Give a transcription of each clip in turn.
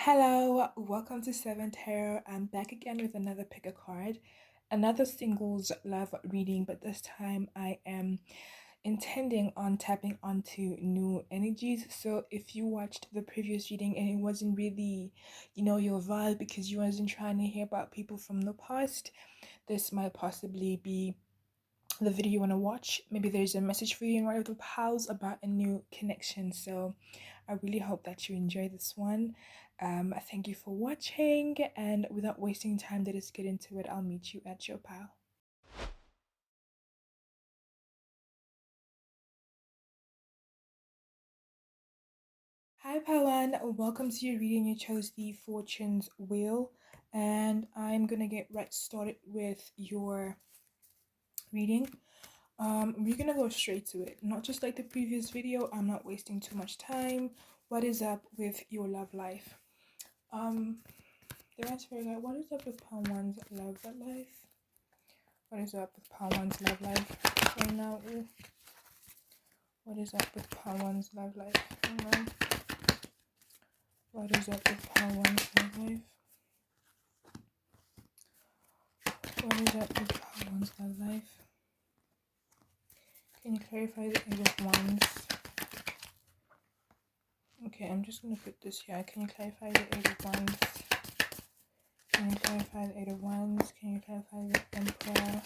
Hello, welcome to Seven Tarot. I'm back again with another pick a card, another singles love reading, but this time I am intending on tapping onto new energies. So if you watched the previous reading and it wasn't really, your vibe because you wasn't trying to hear about people from the past, this might possibly be the video you want to watch. Maybe there's a message for you in one of the piles about a new connection. So I really hope that you enjoy this one. Thank you for watching, and without wasting time, let us get into it. I'll meet you at your pile. Hi Pawan, welcome to your reading. You chose the Fortune's Wheel, and I'm gonna get right started with your reading. We're gonna go straight to it, not just like the previous video. I'm not wasting too much time. What is up with your love life? The answer is like, what is up with Pawan's love life? What is up with Pawan's love life right now? What is up with Pawan's love life? What is up with Pawan's love life? What is up with Pawan's love life? Can you clarify the Eight of Wands? Okay, I'm just gonna put this here. Can you clarify the Eight of Wands? Can you clarify the Eight of Wands? Can you clarify the Emperor?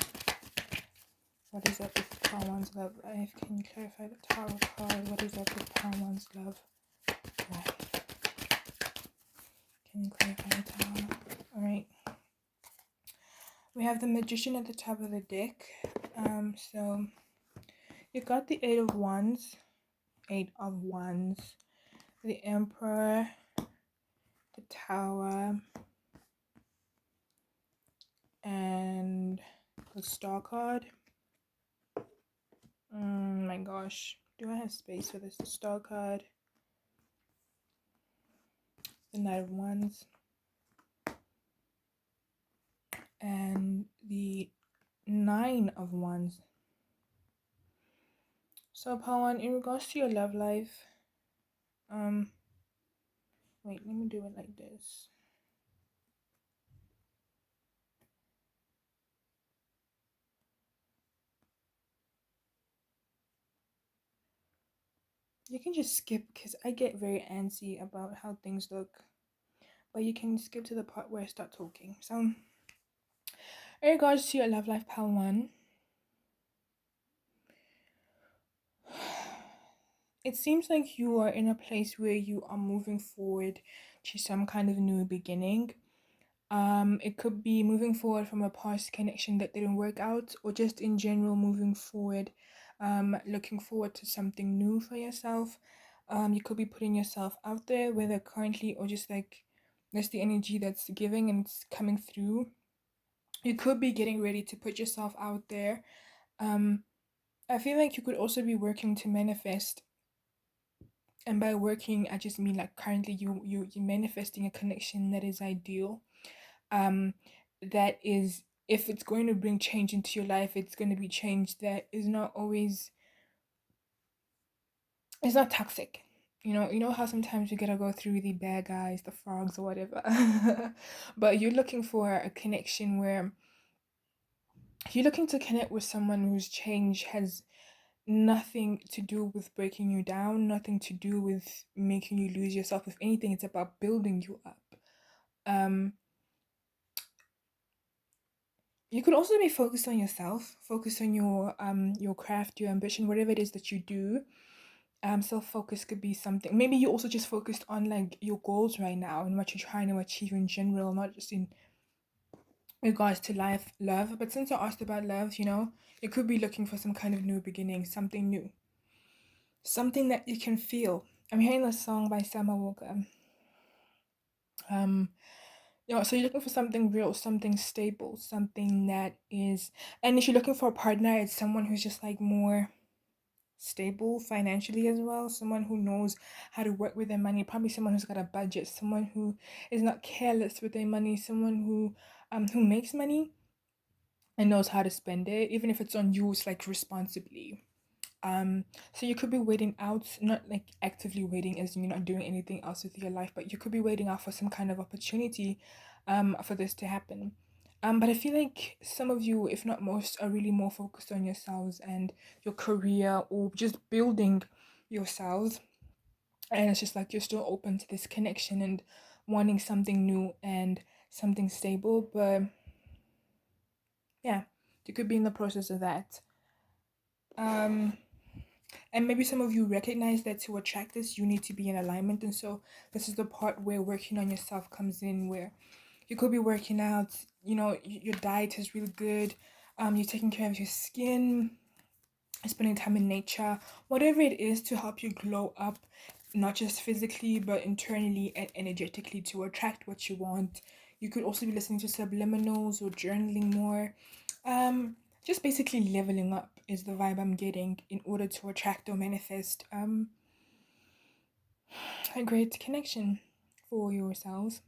What is up with Pawan's love life? Can you clarify the Tower card? What is up with Pawan's love life? Can you clarify the Tower? Alright. We have the Magician at the top of the deck. So you got the Eight of Wands, the Emperor, the Tower, and the Star card. My gosh, do I have space for this? The Star card, the Knight of Wands, and the Nine of Wands. So Pawan, in regards to your love life, wait, let me do it like this. You can just skip because I get very antsy about how things look, but you can skip to the part where I start talking. So in regards to your love life, Pawan, it seems like you are in a place where you are moving forward to some kind of new beginning. It could be moving forward from a past connection that didn't work out, or just in general moving forward, looking forward to something new for yourself. You could be putting yourself out there, whether currently or just like that's the energy that's giving and it's coming through. You could be getting ready to put yourself out there. I feel like you could also be working to manifest, and by working I just mean like currently you're manifesting a connection that is ideal, that is, if it's going to bring change into your life, it's going to be change that is not always, it's not toxic. You know how sometimes you gotta go through the bad guys, the frogs or whatever. But you're looking for a connection where you're looking to connect with someone whose change has nothing to do with breaking you down, nothing to do with making you lose yourself. If anything, it's about building you up. Um, you could also be focused on yourself, focused on your craft, your ambition, whatever it is that you do. Self-focus could be something. Maybe you also just focused on like your goals right now and what you're trying to achieve in general, not just in regards to life, love. But since I asked about love, you could be looking for some kind of new beginning, something new, something that you can feel. I'm hearing a song by Summer Walker. Um, so you're looking for something real, something stable, something that is, and if you're looking for a partner, it's someone who's just like more stable financially as well, someone who knows how to work with their money, probably someone who's got a budget, someone who is not careless with their money, someone who makes money and knows how to spend it, even if it's on you, it's like responsibly. So you could be waiting out, not like actively waiting as in you're not doing anything else with your life, but you could be waiting out for some kind of opportunity for this to happen. But I feel like some of you, if not most, are really more focused on yourselves and your career or just building yourselves. And it's just like you're still open to this connection and wanting something new and something stable. But yeah, you could be in the process of that. Um, And maybe some of you recognize that to attract this, you need to be in alignment. And so this is the part where working on yourself comes in, where you could be working out, your diet is really good, you're taking care of your skin, spending time in nature, whatever it is to help you glow up, not just physically, but internally and energetically to attract what you want. You could also be listening to subliminals or journaling more. Um, just basically leveling up is the vibe I'm getting in order to attract or manifest a great connection for yourselves.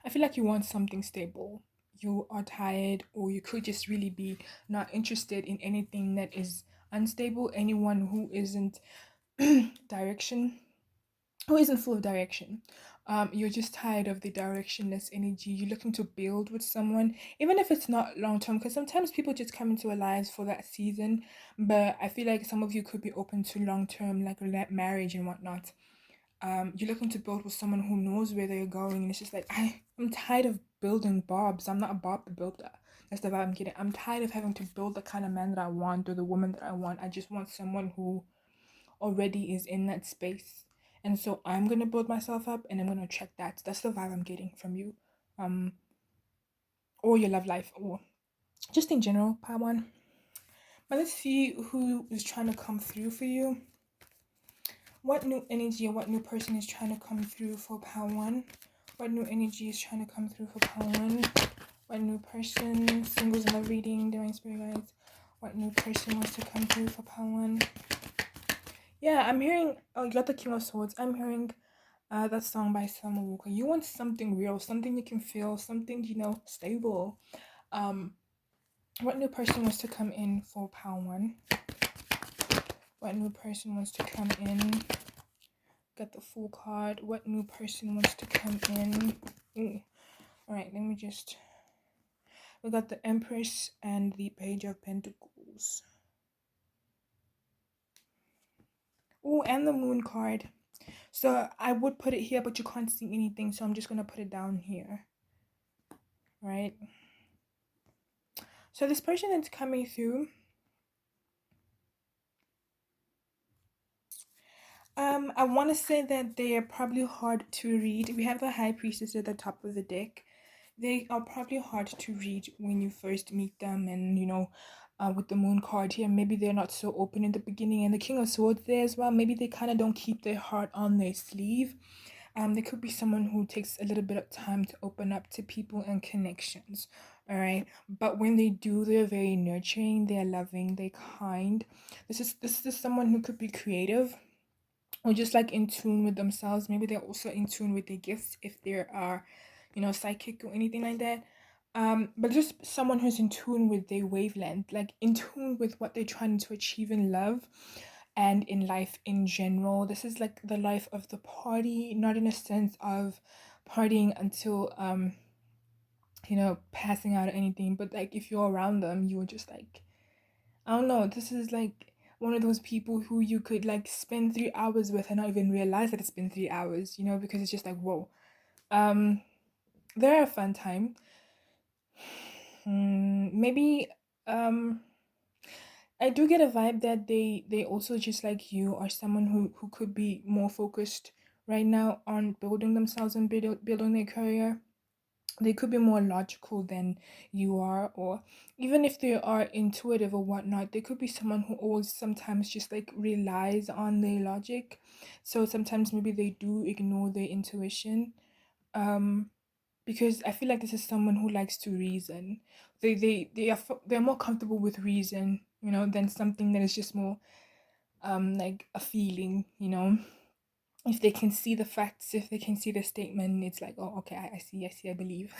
I feel like you want something stable. You are tired, or you could just really be not interested in anything that is unstable. Anyone who isn't direction, who isn't full of direction. You're just tired of the directionless energy. You're looking to build with someone, even if it's not long term, because sometimes people just come into our lives for that season. But I feel like some of you could be open to long term, like marriage and whatnot. You're looking to build with someone who knows where they're going, and it's just like I'm tired of building bobs. I'm not a bob builder. That's the vibe I'm getting. I'm tired of having to build the kind of man that I want or the woman that I want. I just want someone who already is in that space. And so I'm gonna build myself up and I'm gonna check that. That's the vibe I'm getting from you. Um or your love life or just in general, part one. But let's see who is trying to come through for you. What new energy or what new person is trying to come through for power one? What new energy is trying to come through for power one? What new person, singles in the reading, divine spirit guides? What new person wants to come through for power one? Yeah, I'm hearing. Oh, you got the King of Swords. I'm hearing that song by Summer Walker. You want something real, something you can feel, something stable. Um, what new person wants to come in for power one? What new person wants to come in? Got the Fool card. What new person wants to come in? Ooh. All right, let me just. We got the Empress and the Page of Pentacles. Oh, and the Moon card. So I would put it here, but you can't see anything, so I'm just gonna put it down here. Right. So this person that's coming through, I want to say that they are probably hard to read. We have the High Priestess at the top of the deck. They are probably hard to read when you first meet them, and with the Moon card here, maybe they're not so open in the beginning, and the King of Swords there as well. Maybe they kind of don't keep their heart on their sleeve. There could be someone who takes a little bit of time to open up to people and connections. All right, but when they do, they're very nurturing, they're loving, they're kind. This is someone who could be creative or just like in tune with themselves. Maybe they're also in tune with their gifts if they are, psychic or anything like that. But just someone who's in tune with their wavelength, like in tune with what they're trying to achieve in love and in life in general. This is like the life of the party, not in a sense of partying until passing out or anything, but like if you're around them, you're just like, I don't know, this is like one of those people who you could like spend 3 hours with and not even realize that it's been 3 hours, because it's just like, whoa. They're a fun time. Maybe I do get a vibe that they also, just like you, are someone who could be more focused right now on building themselves and building their career. They could be more logical than you are, or even if they are intuitive or whatnot, they could be someone who always sometimes just like relies on their logic. So sometimes maybe they do ignore their intuition. Um, because I feel like this is someone who likes to reason. They're more comfortable with reason, than something that is just more like a feeling. If they can see the facts, if they can see the statement, it's like, oh, okay, I see, I believe.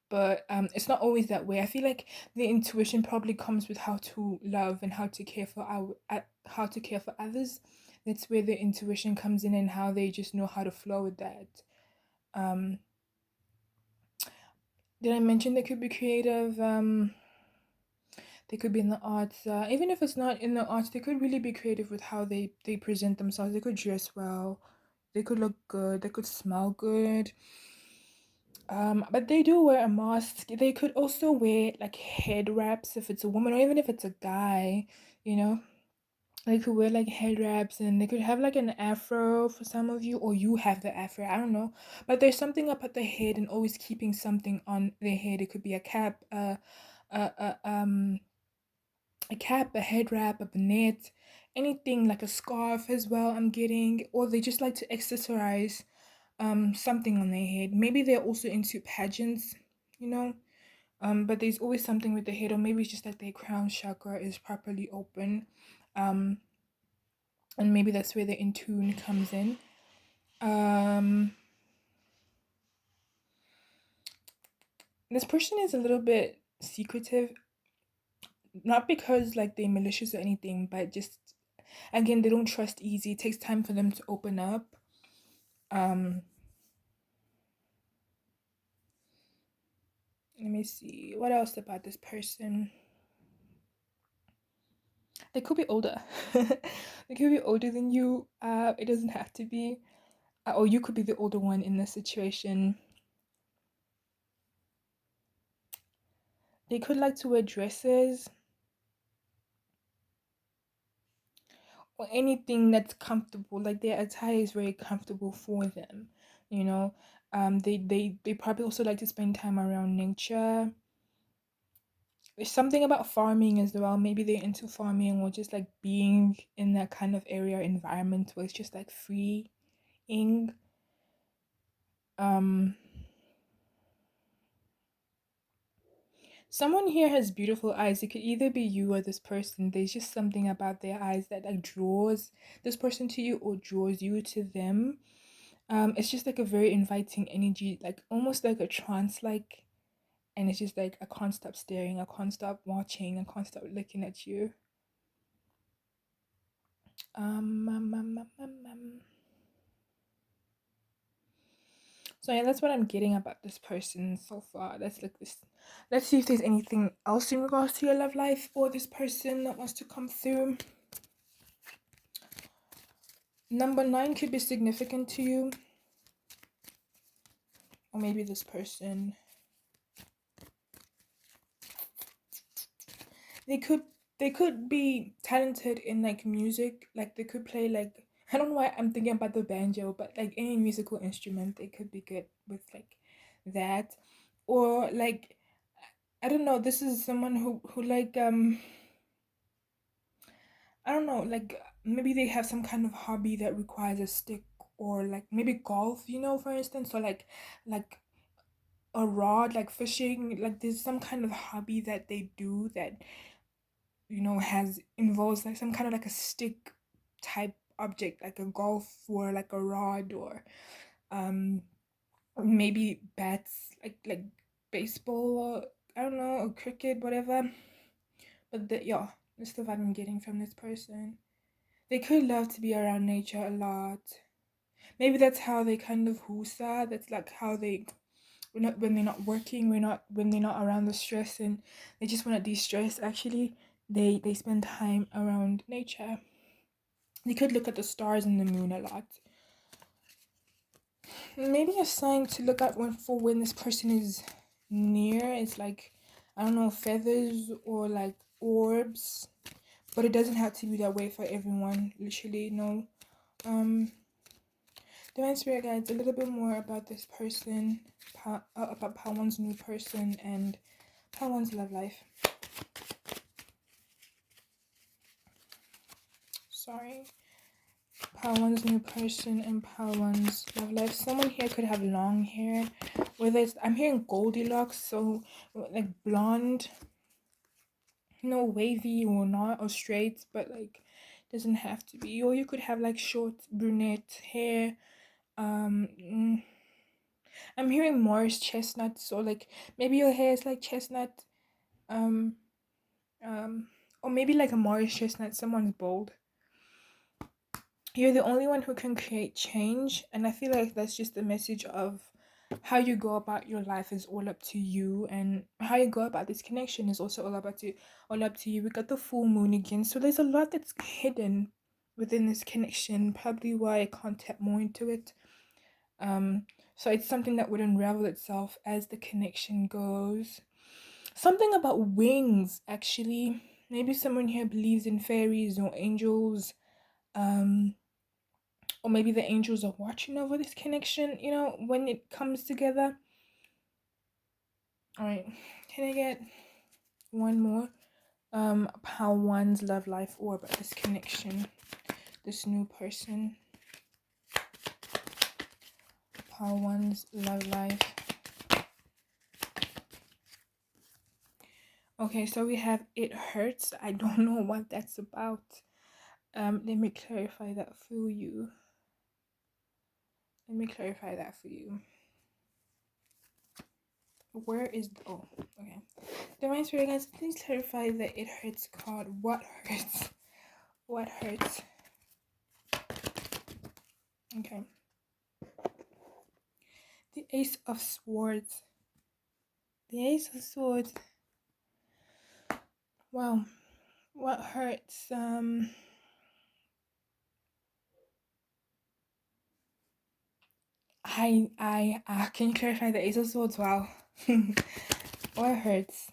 but it's not always that way. I feel like the intuition probably comes with how to love and how to care for how to care for others. That's where the intuition comes in and how they just know how to flow with that. um did I mention they could be creative? They could be in the arts. Even if it's not in the arts, they could really be creative with how they present themselves. They could dress well, they could look good, they could smell good. But they do wear a mask. They could also wear like head wraps if it's a woman, or even if it's a guy, you know. They could wear like head wraps, and they could have like an afro for some of you, or you have the afro. I don't know. But there's something up at the head and always keeping something on their head. It could be a cap, a, a um a cap, a head wrap, a bonnet, anything like a scarf as well. I'm getting, or they just like to accessorize something on their head. Maybe they're also into pageants, you know. But there's always something with the head, or maybe it's just that their crown chakra is properly open. Um, and maybe that's where the in tune comes in. Um, this person is a little bit secretive, not because like they're malicious or anything, but just again they don't trust easy. It takes time for them to open up. Um, let me see what else about this person. They could be older. They could be older than you. It doesn't have to be. Or you could be the older one in this situation. They could like to wear dresses or anything that's comfortable. Like their attire is very comfortable for them, you know. They probably also like to spend time around nature. There's something about farming as well. Maybe they're into farming or just like being in that kind of area environment where it's just like freeing. Um, Someone here has beautiful eyes. It could either be you or this person. There's just something about their eyes that like draws this person to you or draws you to them. It's just like a very inviting energy, like almost like a trance like, and it's just like I can't stop staring, I can't stop watching, I can't stop looking at you. Um, um, um, um, um, um. So yeah, that's what I'm getting about this person so far. Let's look this. Let's see if there's anything else in regards to your love life or this person that wants to come through. Number 9 could be significant to you, or maybe this person. They could they could be talented in like music. Like they could play like I don't know why I'm thinking about the banjo, but like any musical instrument, they could be good with like that, or like I don't know. This is someone who like I don't know, like maybe they have some kind of hobby that requires a stick, or like maybe golf, you know, for instance, or like a rod, like fishing. Like there's some kind of hobby that they do that, you know, has involves like some kind of like a stick type object, like a golf or like a rod, or um maybe bats, like baseball, or I don't know, or cricket, whatever. But yeah, that's the vibe I'm getting from this person. They could love to be around nature a lot. Maybe that's how they kind of husa. That's like how they when they're not working, when they're not around the stress and they just want to de-stress. Actually, they spend time around nature. They could look at the stars and the moon a lot. Maybe a sign to look at when this person is near is like I don't know, feathers or like orbs, but it doesn't have to be that way for everyone. Literally, no. Um, Divine Spirit Guides, a little bit more about this person, about Pawan's new person and Pawan's love life. Sorry. Pawan's new person and Pawan's love life. Someone here could have long hair. Whether it's, I'm hearing Goldilocks, so like blonde, no wavy or not, or straight, but like doesn't have to be. Or you could have like short brunette hair. Um, I'm hearing Morris chestnut, so like maybe your hair is like chestnut, um, um, or maybe like a Morris chestnut. Someone's bold. You're the only one who can create change, and I feel like that's just the message of how you go about your life is all up to you, and how you go about this connection is also all up to you. We got the full moon again, so there's a lot that's hidden within this connection. Probably why I can't tap more into it. Um, so it's something that would unravel itself as the connection goes. Something about wings, actually. Maybe someone here believes in fairies or angels. Um, or maybe the angels are watching over this connection, when it comes together. All right, can I get one more? How one's love life or about this connection, this new person. How one's love life. Okay, so we have it hurts. I don't know what that's about. Let me clarify that for you. Where is oh, okay. Divine Spirit guys, please clarify that it hurts card. What hurts? What hurts? Okay. The Ace of Swords. The Ace of Swords. Wow. What hurts? Can you clarify the Ace of Swords? Wow. What hurts?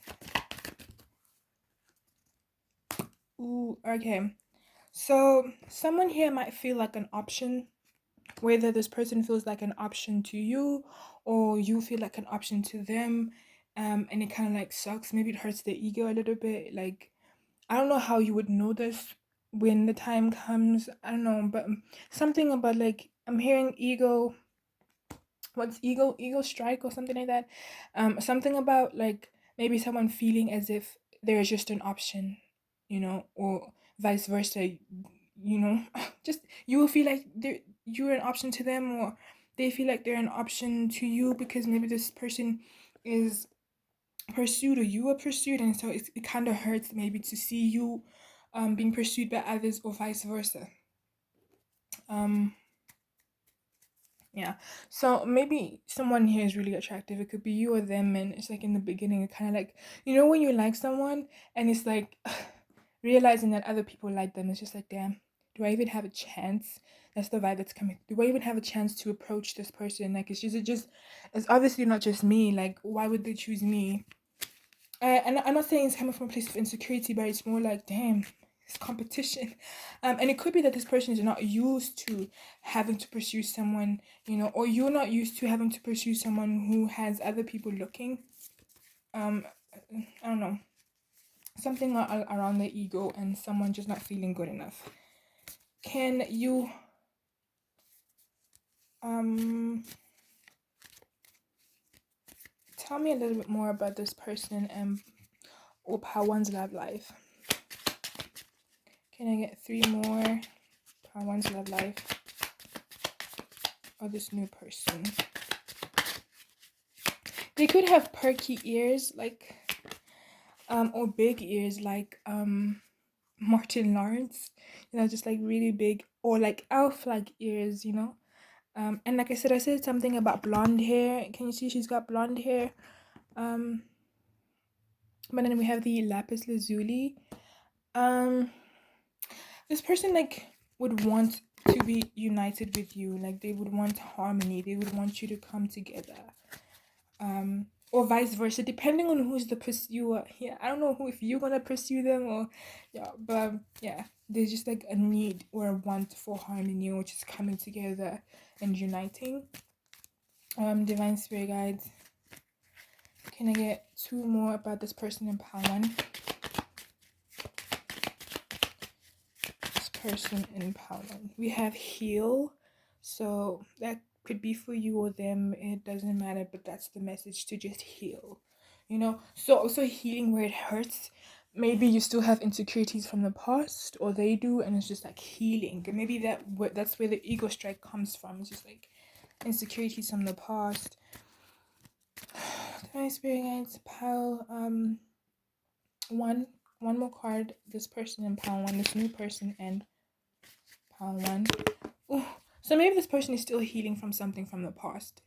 Ooh, okay. So someone here might feel like an option, whether this person feels like an option to you or you feel like an option to them. And it kind of like sucks. Maybe it hurts the ego a little bit. Like, I don't know how you would know this when the time comes. I don't know, but something about like I'm hearing ego. What's ego strike or something like that. Something about like maybe someone feeling as if there's just an option, or vice versa. Just you will feel like you're an option to them, or they feel like they're an option to you because maybe this person is pursued or you are pursued, and so it kind of hurts maybe to see you being pursued by others or vice versa. um yeah, so maybe someone here is really attractive. It could be you or them, and it's like in the beginning it kind of like, when you like someone and it's like realizing that other people like them, it's just like, damn, do I even have a chance? That's the vibe that's coming. Do I even have a chance to approach this person? Like, it's obviously not just me. Like, why would they choose me? And I'm not saying it's coming from a place of insecurity, but it's more like, damn, it's competition. And it could be that this person is not used to having to pursue someone, or you're not used to having to pursue someone who has other people looking. I don't know. Something around the ego and someone just not feeling good enough. Can you tell me a little bit more about this person and or how one's love life? Can I get 3 more? How one's love life or this new person? They could have perky ears, like or big ears, like Martin Lawrence, just like really big, or like elf-like ears, and like I said something about blonde hair. Can you see she's got blonde hair? But then we have the lapis lazuli. This person like would want to be united with you. Like, they would want harmony. They would want you to come together. Or vice versa, depending on who's the pursuer. Yeah, I don't know if you're gonna pursue them, or but there's just like a need or a want for harmony, or just coming together and uniting. Divine Spirit guides, can I get 2 more about this person in pile 1? This person in pile 1. We have heal, so that could be for you or them. It doesn't matter, but that's the message, to just heal. So also healing where it hurts. Maybe you still have insecurities from the past, or they do, and it's just like healing. And maybe that's where the ego strike comes from. It's just like insecurities from the past. Divine Spirit Guides, pile one more card. This person and pile one. This new person and pile one. Ooh. So maybe this person is still healing from something from the past,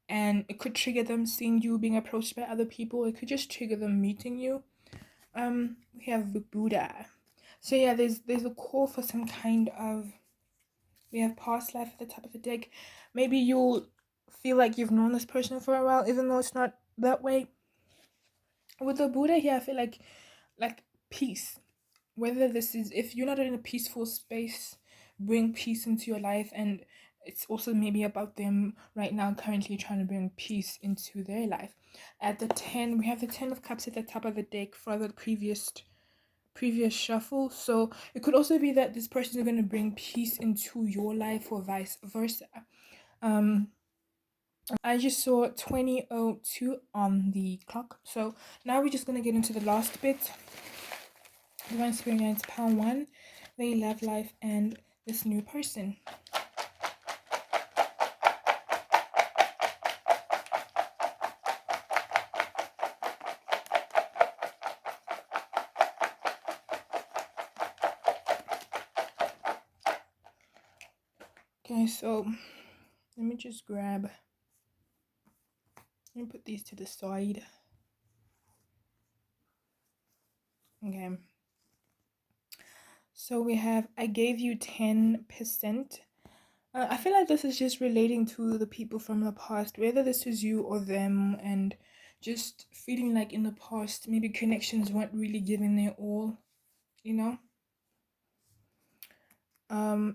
and it could trigger them seeing you being approached by other people. It could just trigger them meeting you. We have the Buddha. So yeah, there's a call for some kind of. We have past life at the top of the deck. Maybe you'll feel like you've known this person for a while, even though it's not that way. With the Buddha here, I feel like peace. Whether this is, if you're not in a peaceful space, bring peace into your life. And it's also maybe about them right now currently trying to bring peace into their life. At the 10, we have the 10 of Cups at the top of the deck for the previous shuffle. So it could also be that this person is going to bring peace into your life or vice versa. I just saw 20:02 on the clock. So now we're just going to get into the last bit. Divine Spirit Guides, pound one. They love life and this new person. Okay, so let me just let me put these to the side. Okay. So we have, I gave you 10%. I feel like this is just relating to the people from the past, whether this is you or them, and just feeling like in the past, maybe connections weren't really giving their all, you know?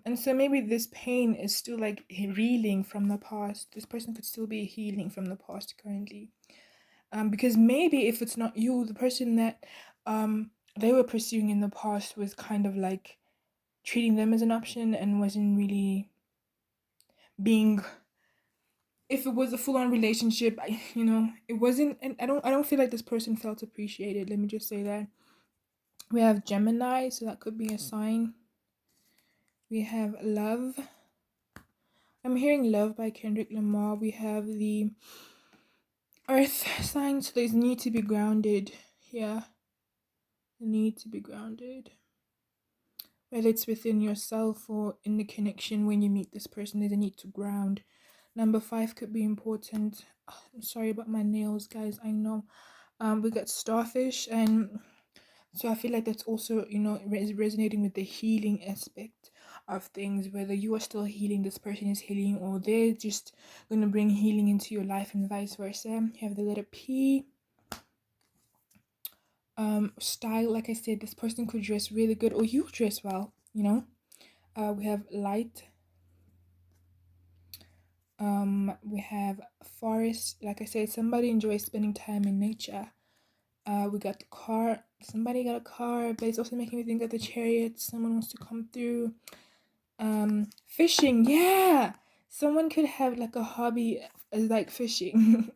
And so maybe this pain is still like reeling from the past. This person could still be healing from the past currently. Because maybe if it's not you, the person that they were pursuing in the past was kind of like treating them as an option and wasn't really being, if it was a full-on relationship, it wasn't. And I don't feel like this person felt appreciated. Let me just say that. We have Gemini, so that could be a sign. We have Love. I'm hearing Love by Kendrick Lamar. We have the Earth sign, so there's need to be grounded here. Need to be grounded. Whether it's within yourself or in the connection when you meet this person, there's a need to ground. Number 5 could be important. I'm sorry about my nails, guys. I know. We got Starfish, and so I feel like that's also, resonating with the healing aspect of things. Whether you are still healing, this person is healing, or they're just going to bring healing into your life and vice versa. You have the letter P. Style, like I said, this person could dress really good, or you dress well, we have Light. We have Forest. Like I said, somebody enjoys spending time in nature. We got the car. Somebody got a car, but it's also making me think of the Chariot. Someone wants to come through. Fishing. Yeah, someone could have like a hobby as like fishing.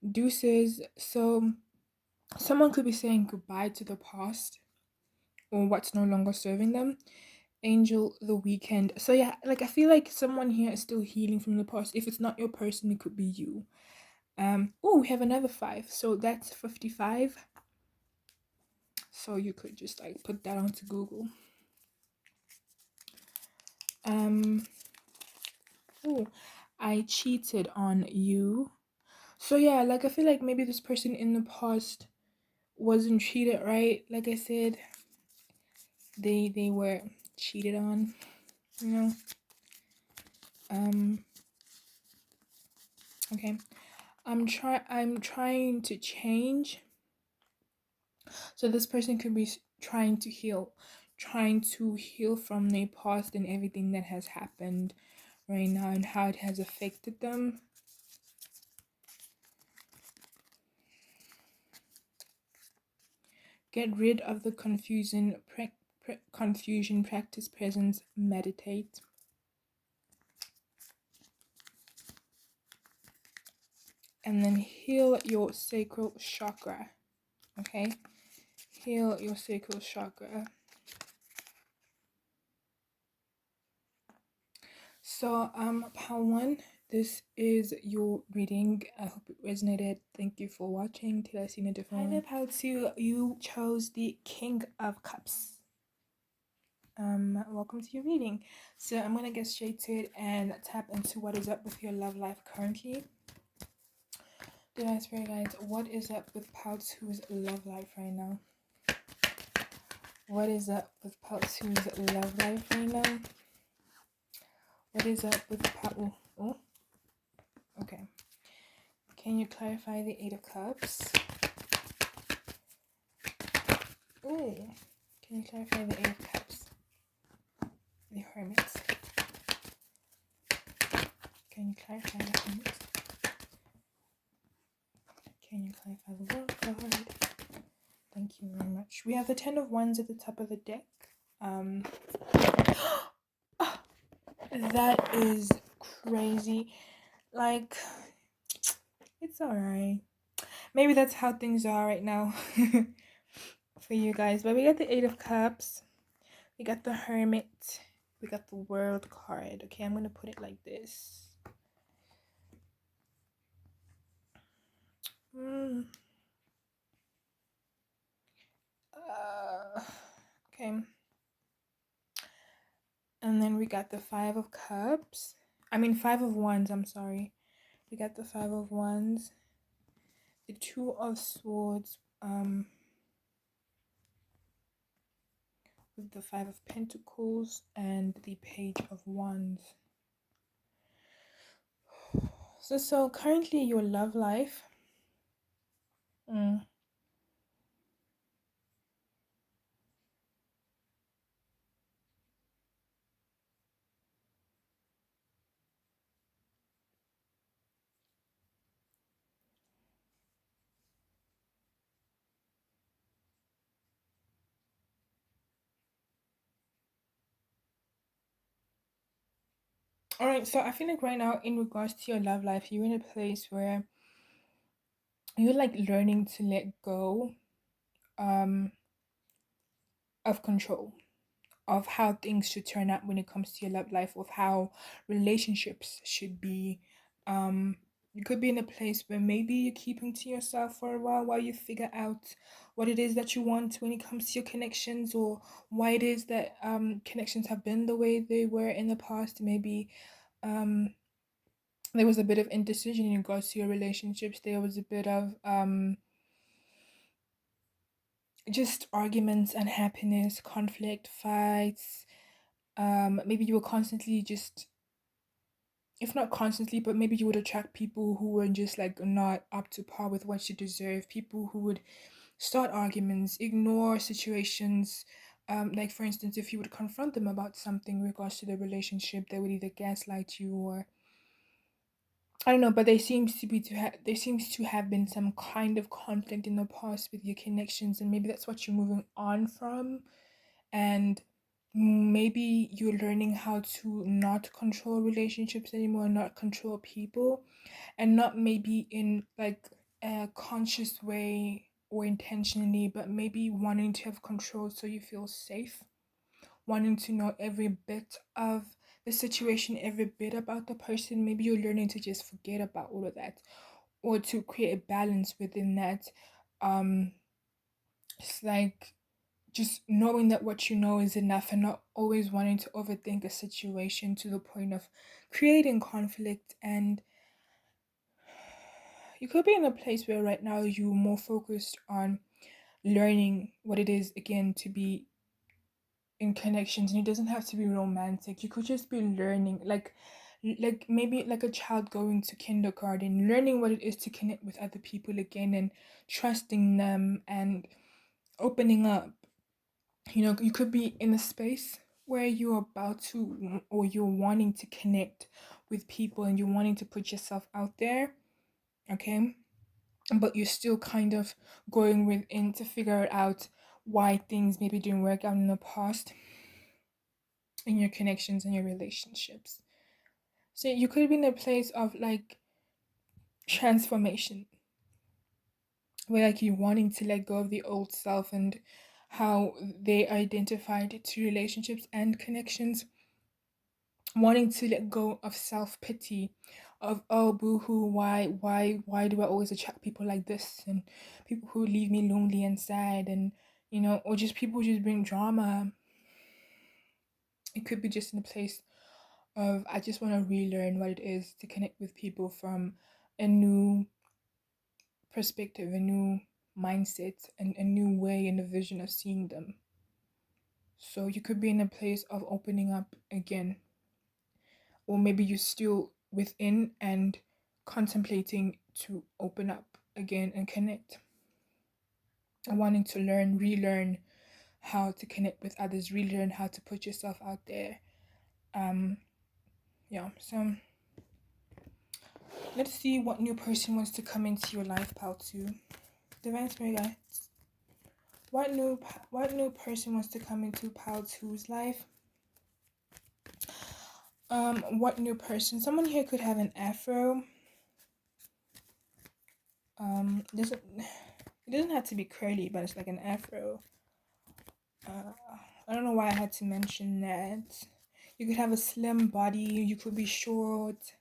Deuces. So someone could be saying goodbye to the past or what's no longer serving them. Angel, the Weekend. So yeah, like I feel like someone here is still healing from the past. If it's not your person, it could be you. Oh, we have another 5, so that's 55. So you could just like put that onto Google. Oh, I cheated on you. So yeah, like I feel like maybe this person in the past wasn't treated right. Like I said, they were cheated on, okay. I'm trying to change. So this person could be trying to heal from their past and everything that has happened right now and how it has affected them. Get rid of the confusion, practice presence, meditate. And then heal your sacral chakra. Okay? Heal your sacral chakra. So, part 1, this is your reading. I hope it resonated. Thank you for watching. Till I see you in a different one. How to you chose the King of Cups. Welcome to your reading. So I'm gonna get straight to it and tap into what is up with your love life currently. Dear my spirit guides, what is up with Pouts who's love life right now? What is up with Pouts who's love life right now? What is up with Pouts? Oh, okay. Can you clarify the Eight of Cups? Oh, can you clarify the Eight of Cups? The Hermit. Can you clarify the Hermit? Can you clarify the World card? Thank you very much. We have the Ten of Wands at the top of the deck. That is crazy. Like, it's alright. Maybe that's how things are right now for you guys. But we got the Eight of Cups. We got the Hermit. We got the World card. Okay, I'm going to put it like this. Okay. And then we got the Five of Cups. Five of Wands, I'm sorry. We got the Five of Wands. The Two of Swords. With the Five of Pentacles and the Page of Wands. So currently your love life. Alright, so I feel like right now in regards to your love life, you're in a place where you're like learning to let go of control, of how things should turn out when it comes to your love life, of how relationships should be. You could be in a place where maybe you're keeping to yourself for a while you figure out what it is that you want when it comes to your connections, or why it is that connections have been the way they were in the past. Maybe there was a bit of indecision in regards to your relationships. There was a bit of just arguments, unhappiness, conflict, fights. Maybe you were constantly just, if not constantly, but maybe you would attract people who were just like not up to par with what you deserve. People who would start arguments, ignore situations. Like for instance, if you would confront them about something in regards to the relationship, they would either gaslight you, or I don't know, but there seems to have been some kind of conflict in the past with your connections, and maybe that's what you're moving on from. And maybe you're learning how to not control relationships anymore, not control people, and not maybe in like a conscious way or intentionally, but maybe wanting to have control so you feel safe, wanting to know every bit of the situation, every bit about the person. Maybe you're learning to just forget about all of that, or to create a balance within that. It's like just knowing that what you know is enough, and not always wanting to overthink a situation to the point of creating conflict. And you could be in a place where right now you're more focused on learning what it is again to be in connections, and it doesn't have to be romantic. You could just be learning, like maybe like a child going to kindergarten, learning what it is to connect with other people again, and trusting them and opening up. You could be in a space where you're about to, or you're wanting to connect with people, and you're wanting to put yourself out there, okay, but you're still kind of going within to figure out why things maybe didn't work out in the past in your connections and your relationships. So you could be in a place of like transformation, where like you wanting to let go of the old self and how they identified to relationships and connections, wanting to let go of self-pity, of, oh boo-hoo, why do I always attract people like this, and people who leave me lonely and sad, and or just people who just bring drama. It could be just in a place of, I just want to relearn what it is to connect with people from a new perspective, a new mindset, and a new way and a vision of seeing them. So you could be in a place of opening up again, or maybe you're still within and contemplating to open up again and connect, and wanting to learn, relearn how to connect with others, relearn how to put yourself out there. Yeah, so let's see what new person wants to come into your life, pal. Two divine spirit guides. What new person wants to come into pal two's life? What new person? Someone here could have an afro. It doesn't have to be curly, but it's like an afro. I don't know why I had to mention that. You could have a slim body. You could be short.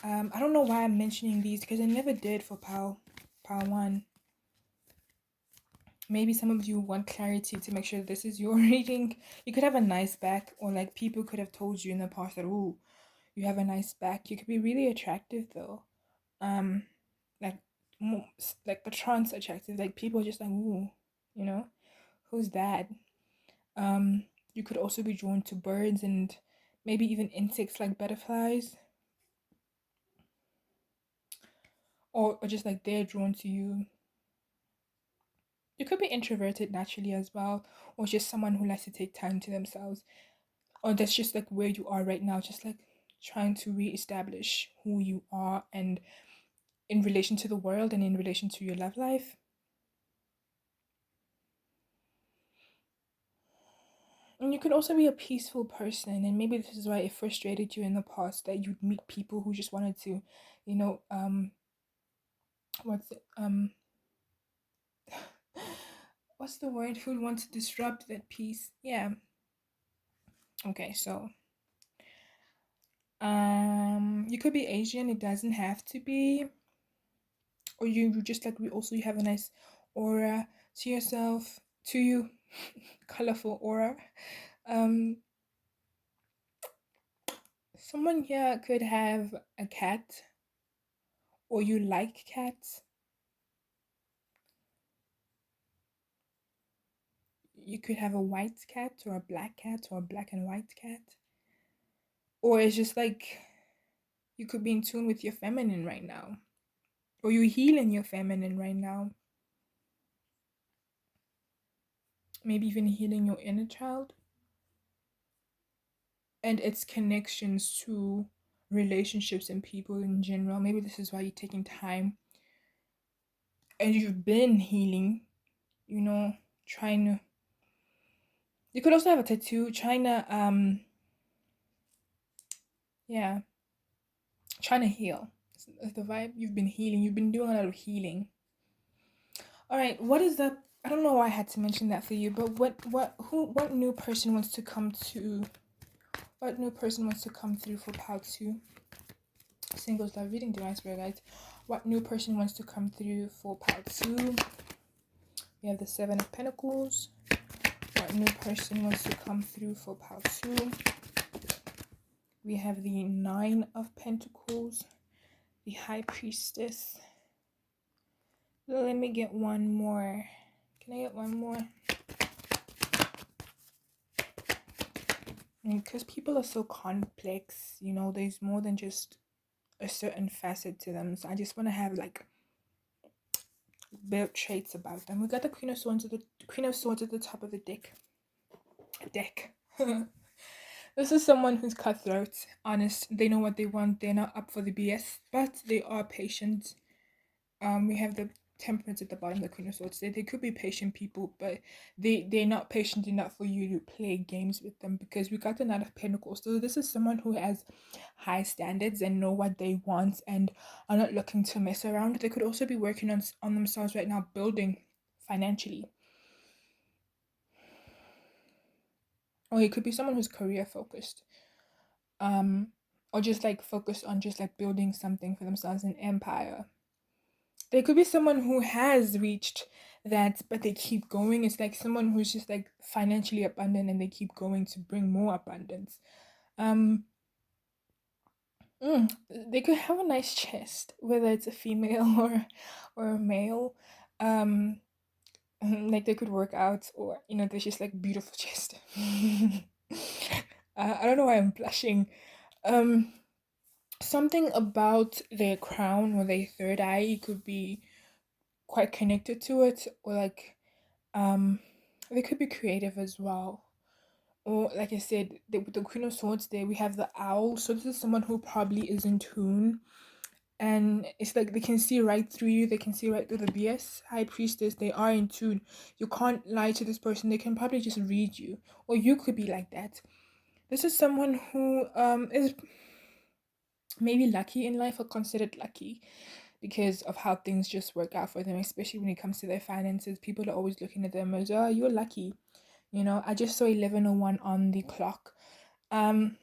I don't know why I'm mentioning these, because I never did for pal 1. Maybe some of you want clarity to make sure this is your reading. You could have a nice back, or like people could have told you in the past that, ooh, you have a nice back. You could be really attractive though. Like like trans attractive. Like people are just like, ooh, who's that? You could also be drawn to birds and maybe even insects like butterflies. Or just like they're drawn to you. You could be introverted naturally as well, or just someone who likes to take time to themselves. Or that's just like where you are right now, just like trying to reestablish who you are and in relation to the world and in relation to your love life. And you could also be a peaceful person, and maybe this is why it frustrated you in the past that you'd meet people who just wanted to, what's it, what's the word? Who'd want to disrupt that peace? Yeah. Okay, so you could be Asian. It doesn't have to be, or you just like, we also, you have a nice aura to yourself, to you, colorful aura. Someone here could have a cat, or you like cats. You could have a white cat, or a black cat, or a black and white cat. Or it's just like you could be in tune with your feminine right now, or you're healing your feminine right now. Maybe even healing your inner child and its connections to relationships and people in general. Maybe this is why you're taking time and you've been healing, trying to. You could also have a tattoo, trying to, yeah, trying to heal. That's the vibe. You've been healing. You've been doing a lot of healing. All right, what is the? I don't know why I had to mention that for you, but what new person wants to come to? What new person wants to come through for part 2? Singles love reading, divine spirit guides. What new person wants to come through for part 2? We have the 7 of Pentacles. What new person wants to come through for part 2? We have the 9 of Pentacles, the High Priestess. Let me get one more. Can I get one more? Because people are so complex, there's more than just a certain facet to them. So I just want to have like built traits about them. We got the Queen of Swords at the top of the deck. This is someone who's cutthroat, honest. They know what they want. They're not up for the BS, but they are patient. We have the Temperance at the bottom, the Queen of Swords. They could be patient people, but they're not patient enough for you to play games with them, because we got the Knight of Pentacles. So this is someone who has high standards and know what they want and are not looking to mess around. They could also be working on themselves right now, building financially. Or it could be someone who's career focused. or just like focus on just like building something for themselves, an empire. There could be someone who has reached that, but they keep going. It's like someone who's just like financially abundant and they keep going to bring more abundance. Um, they could have a nice chest, whether it's a female or a male. Um, like they could work out, or there's just like beautiful chest. I don't know why I'm blushing. Um, Something about their crown or their third eye could be quite connected to it, or like um they could be creative as well. Or like I said, the Queen of Swords there, we have the owl. So this is someone who probably is in tune, and it's like they can see right through you, they can see right through the BS. High Priestess, they are in tune. You can't lie to this person, they can probably just read you. Or you could be like that. This is someone who is maybe lucky in life, or considered lucky, because of how things just work out for them, especially when it comes to their finances. People are always looking at them as, oh, you're lucky. I just saw 11:01 on the clock. Um,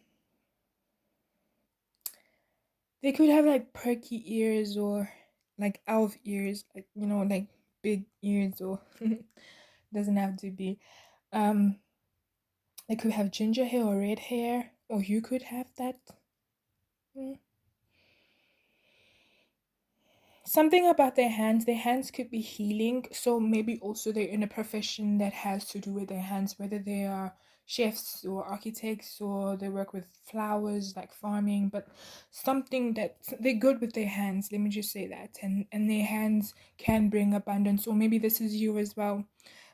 they could have like perky ears, or like elf ears, like like big ears, or doesn't have to be. Um, they could have ginger hair or red hair, or you could have that. Mm. Something about their hands could be healing. So maybe also they're in a profession that has to do with their hands, whether they are chefs or architects, or they work with flowers like farming, but something that they're good with their hands, let me just say that. And their hands can bring abundance. Or maybe this is you as well.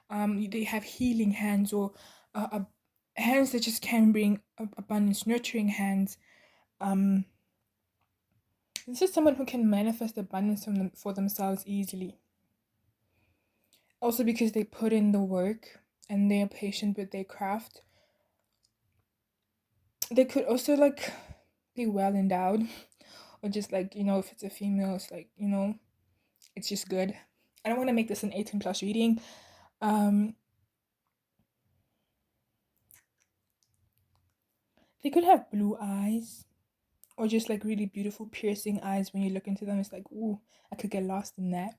They have healing hands, or hands that just can bring abundance, nurturing hands. um this is someone who can manifest abundance for themselves easily. Also because they put in the work and they are patient with their craft. They could also like be well endowed, or just like, if it's a female, it's like, it's just good. I don't want to make this an 18 plus reading. Um, they could have blue eyes, or just like really beautiful piercing eyes. When you look into them, it's like, ooh, I could get lost in that.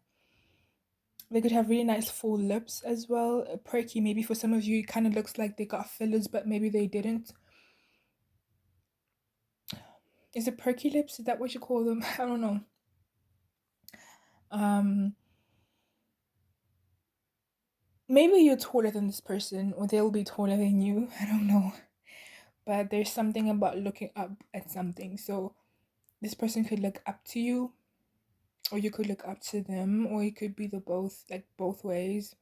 They could have really nice full lips as well. Perky, maybe for some of you, it kind of looks like they got fillers, but maybe they didn't. Is it perky lips? Is that what you call them? I don't know. Um, Maybe you're taller than this person, or they'll be taller than you. I don't know. But there's something about looking up at something. So this person could look up to you, or you could look up to them, or it could be the both, like both ways.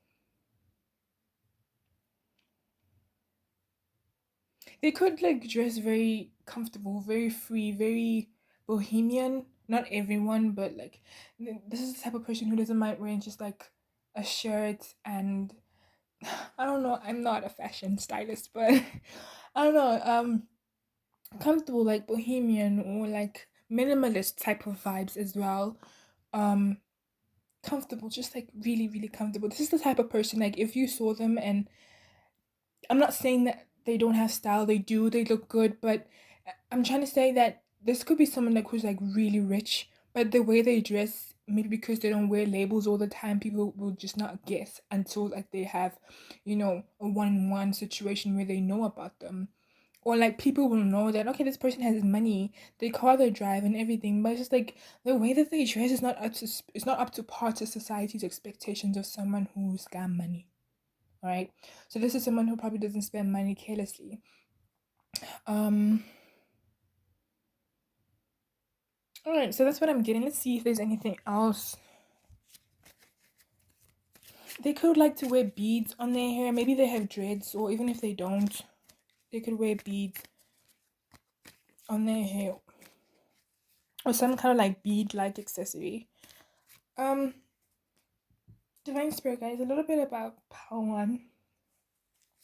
They could like dress very comfortable, very free, very bohemian. Not everyone, but like this is the type of person who doesn't mind wearing just like a shirt and I don't know. I'm not a fashion stylist, but I don't know. Comfortable, like bohemian, or like minimalist type of vibes as well. Um, Comfortable, just like really, really comfortable. This is the type of person, like if you saw them, and I'm not saying that they don't have style, they do, they look good, but I'm trying to say that this could be someone like who's like really rich, but the way they dress, maybe because they don't wear labels all the time, people will just not guess until like they have, a one-on-one situation where they know about them. Or like people will know that, okay, this person has money, they car they drive and everything, but it's just like the way that they dress is not up to it's not up to par to society's expectations of someone who's got money. All right, so this is someone who probably doesn't spend money carelessly. um all right, so that's what I'm getting. Let's see if there's anything else. They could like to wear beads on their hair. Maybe they have dreads, or even if they don't, they could wear beads on their hair, or some kind of like bead like accessory. um Divine Spirit, guys, a little bit about Pal 1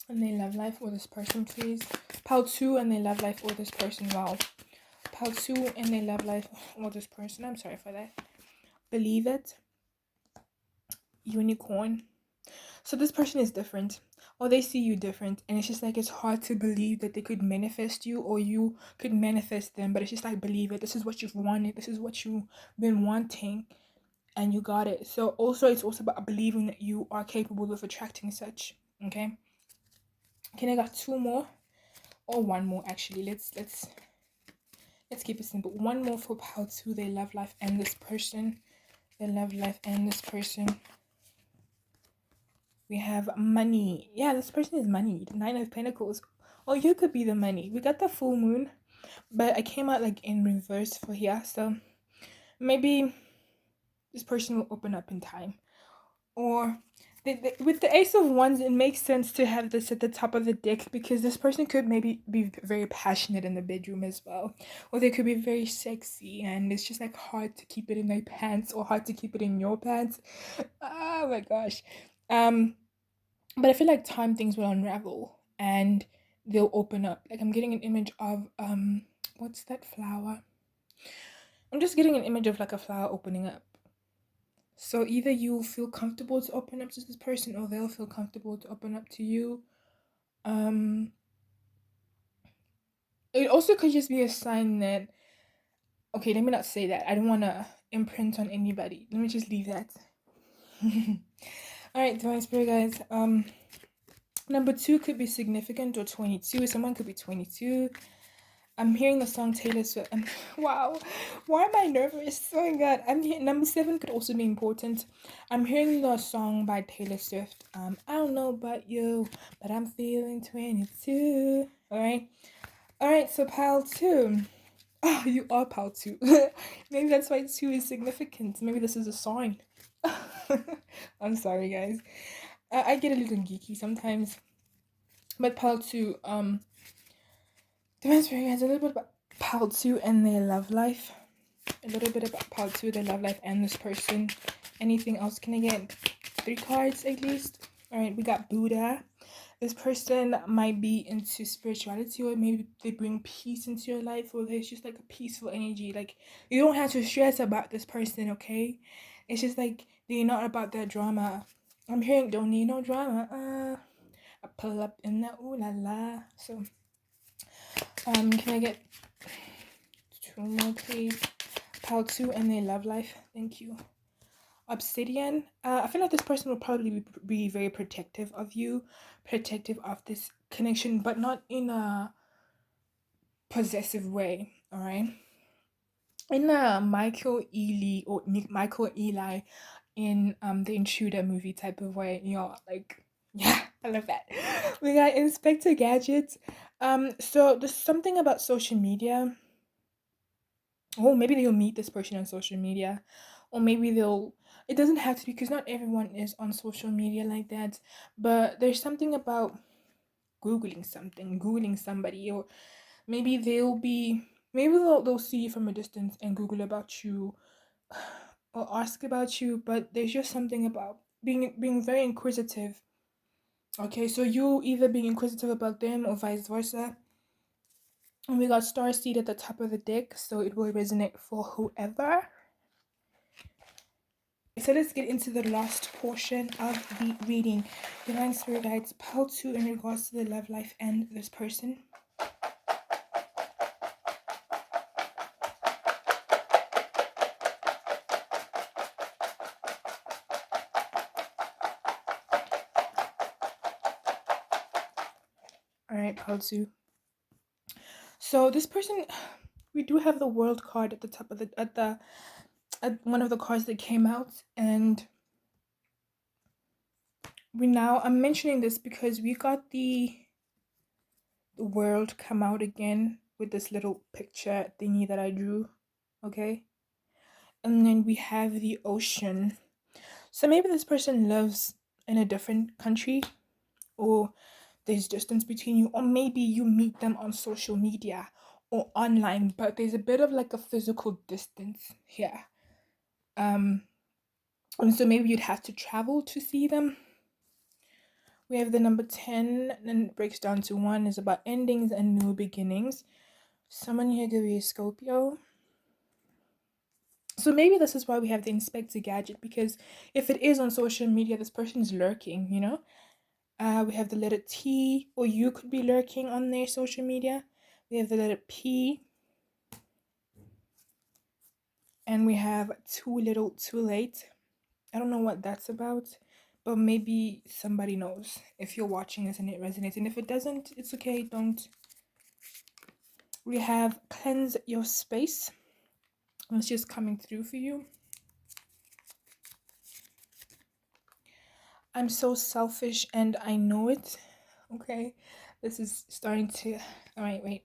and their love life, or this person, please. Pal 2 and their love life, or this person. Wow. Pal 2 and their love life, or this person. I'm sorry for that. Believe it. Unicorn. So this person is different, or they see you different, and it's just like it's hard to believe that they could manifest you, or you could manifest them. But it's just like, believe it. This is what you've wanted. This is what you've been wanting, and you got it. So also, it's also about believing that you are capable of attracting such. Okay. Okay, I got two more, or one more actually. Let's keep it simple. One more for pile two. They love life and this person. They love life and this person. We have money. Yeah, this person is moneyed. Nine of Pentacles. Or you could be the money. We got the full moon, but I came out like in reverse for here. So maybe this person will open up in time. Or with the Ace of Wands, it makes sense to have this at the top of the deck because this person could maybe be very passionate in the bedroom as well. Or they could be very sexy and it's just like hard to keep it in their pants or hard to keep it in your pants. Oh my gosh. But I feel like time things will unravel and they'll open up. Like I'm getting an image of what's that flower? I'm just getting an image of like a flower opening up. So either you feel comfortable to open up to this person or they'll feel comfortable to open up to you. It also could just be a sign that, okay, let me not say that. I don't want to imprint on anybody. Let me just leave that. All right, Divine Spirit guys. Number 2 could be significant or 22. Someone could be 22. I'm hearing the song Taylor Swift. Wow, why am I nervous? Oh my god. Number 7 could also be important. I'm hearing the song by Taylor Swift. I don't know about you, but I'm feeling 22. Alright, so pile 2. Oh, you are pile 2. Maybe that's why 2 is significant. Maybe this is a sign. I'm sorry, guys. I get a little geeky sometimes. But pile 2, Divine Spirit guys, a little bit about pile 2 and their love life. A little bit about pile 2, their love life, and this person. Anything else? Can I get 3 cards at least? Alright, we got Buddha. This person might be into spirituality, or maybe they bring peace into your life, or there's just like a peaceful energy. Like you don't have to stress about this person, okay? It's just like they're not about that drama. I'm hearing don't need no drama. I pull up in that ooh la la. So can I get 2 more please? Pile 2 and their love life. Thank you. Obsidian. I feel like this person will probably be very protective of you, protective of this connection, but not in a possessive way. All right. In Michael Eli in the Intruder movie type of way, like yeah, I love that. We got Inspector Gadget. So there's something about social media. Oh, maybe they'll meet this person on social media, or maybe they'll. It doesn't have to be because not everyone is on social media like that. But there's something about googling somebody, or maybe they'll see you from a distance and Google about you, or ask about you. But there's just something about being very inquisitive. Okay, so you either being inquisitive about them or vice versa. And we got Starseed at the top of the deck, so it will resonate for whoever. So let's get into the last portion of the reading. Divine Spirit guides, pile 2 in regards to the love life and this person. Alright, pile 2. So this person, we do have the World card at the top of at one of the cards that came out, and I'm mentioning this because we got the World come out again with this little picture thingy that I drew, okay? And then we have the Ocean. So maybe this person lives in a different country, or there's distance between you, or maybe you meet them on social media or online, but there's a bit of like a physical distance here. And so maybe you'd have to travel to see them. We have the number 10, and it breaks down to 1 is about endings and new beginnings. Someone here could be a Scorpio. So maybe this is why we have the Inspector Gadget, because if it is on social media, this person is lurking, you know? We have the letter T, or you could be lurking on their social media. We have the letter P, and we have too little, too late. I don't know what that's about, but maybe somebody knows if you're watching this and it resonates. And if it doesn't, it's okay, don't. We have cleanse your space. It's just coming through for you. I'm so selfish and I know it. Okay, this is starting to. All right, wait.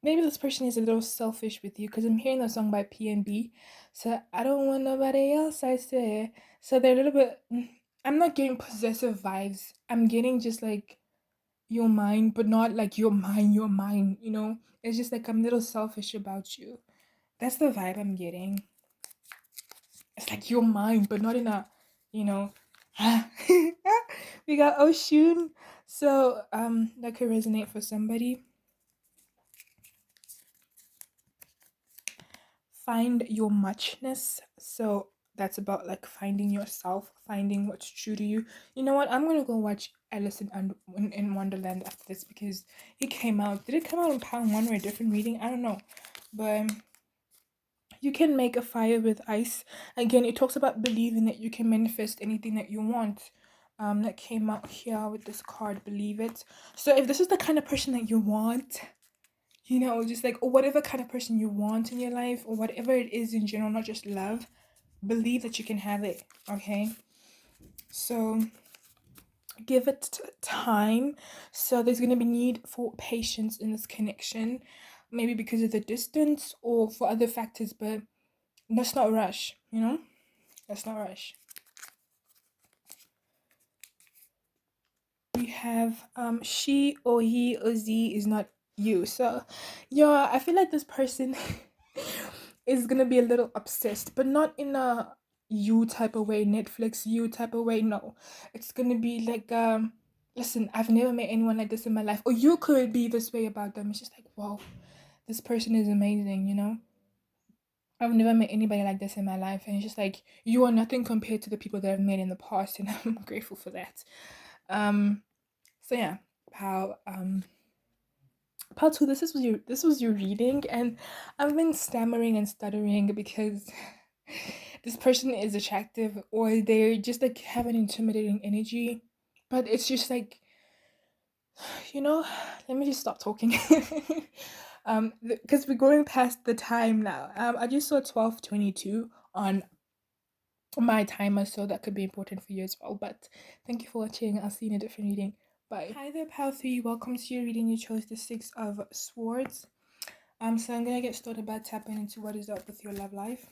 Maybe this person is a little selfish with you because I'm hearing a song by P&B. So I don't want nobody else, I say. So they're a little bit. I'm not getting possessive vibes. I'm getting just like you're mine, but not like you're mine, you know? It's just like I'm a little selfish about you. That's the vibe I'm getting. It's like you're mine, but not in a, you know. We got Oshun. So that could resonate for somebody. Find your muchness. So that's about like finding yourself, finding what's true to you. You know what? I'm gonna go watch Alice in Wonderland after this because it came out. Did it come out in Pound One or a different reading? I don't know, but you can make a fire with ice. Again, it talks about believing that you can manifest anything that you want. That came out here with this card. Believe it. So if this is the kind of person that you want, you know, just like, or whatever kind of person you want in your life, or whatever it is in general, not just love, believe that you can have it. Okay, so give it time. So there's going to be need for patience in this connection, maybe because of the distance or for other factors, but let's not rush, you know, let's not rush. We have she or he or z is not you. So yeah, I feel like this person is gonna be a little obsessed, but not in a you type of way, Netflix you type of way. No, it's gonna be like listen, I've never met anyone like this in my life, or you could be this way about them. It's just like, wow, this person is amazing, you know. I've never met anybody like this in my life, and it's just like you are nothing compared to the people that I've met in the past, and I'm grateful for that. um so yeah, how part two, this was your reading, and I've been stammering and stuttering because this person is attractive, or they just like have an intimidating energy, but it's just like, you know, let me just stop talking. Because we're going past the time now. I just saw 12:22 on my timer, so that could be important for you as well. But thank you for watching. I'll see you in a different reading. Bye. Hi there, Pal 3. Welcome to your reading. You chose the Six of Swords. So I'm gonna get started by tapping into what is up with your love life.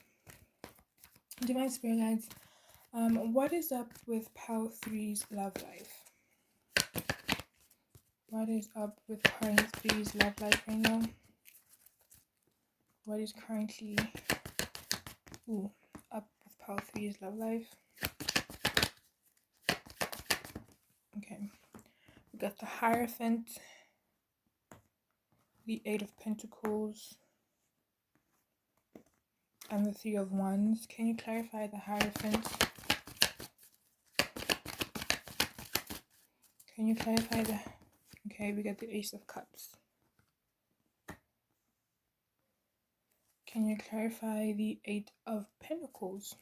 Divine Spirit Guides, what is up with Pal 3's love life? What is up with current 3's love life right now? What is currently up with Pal 3's love life? Okay, we got the Hierophant, the Eight of Pentacles, and the Three of Wands. Can you clarify the Hierophant? Can you clarify the... Okay, we got the Ace of Cups. Can you clarify the Eight of Pentacles?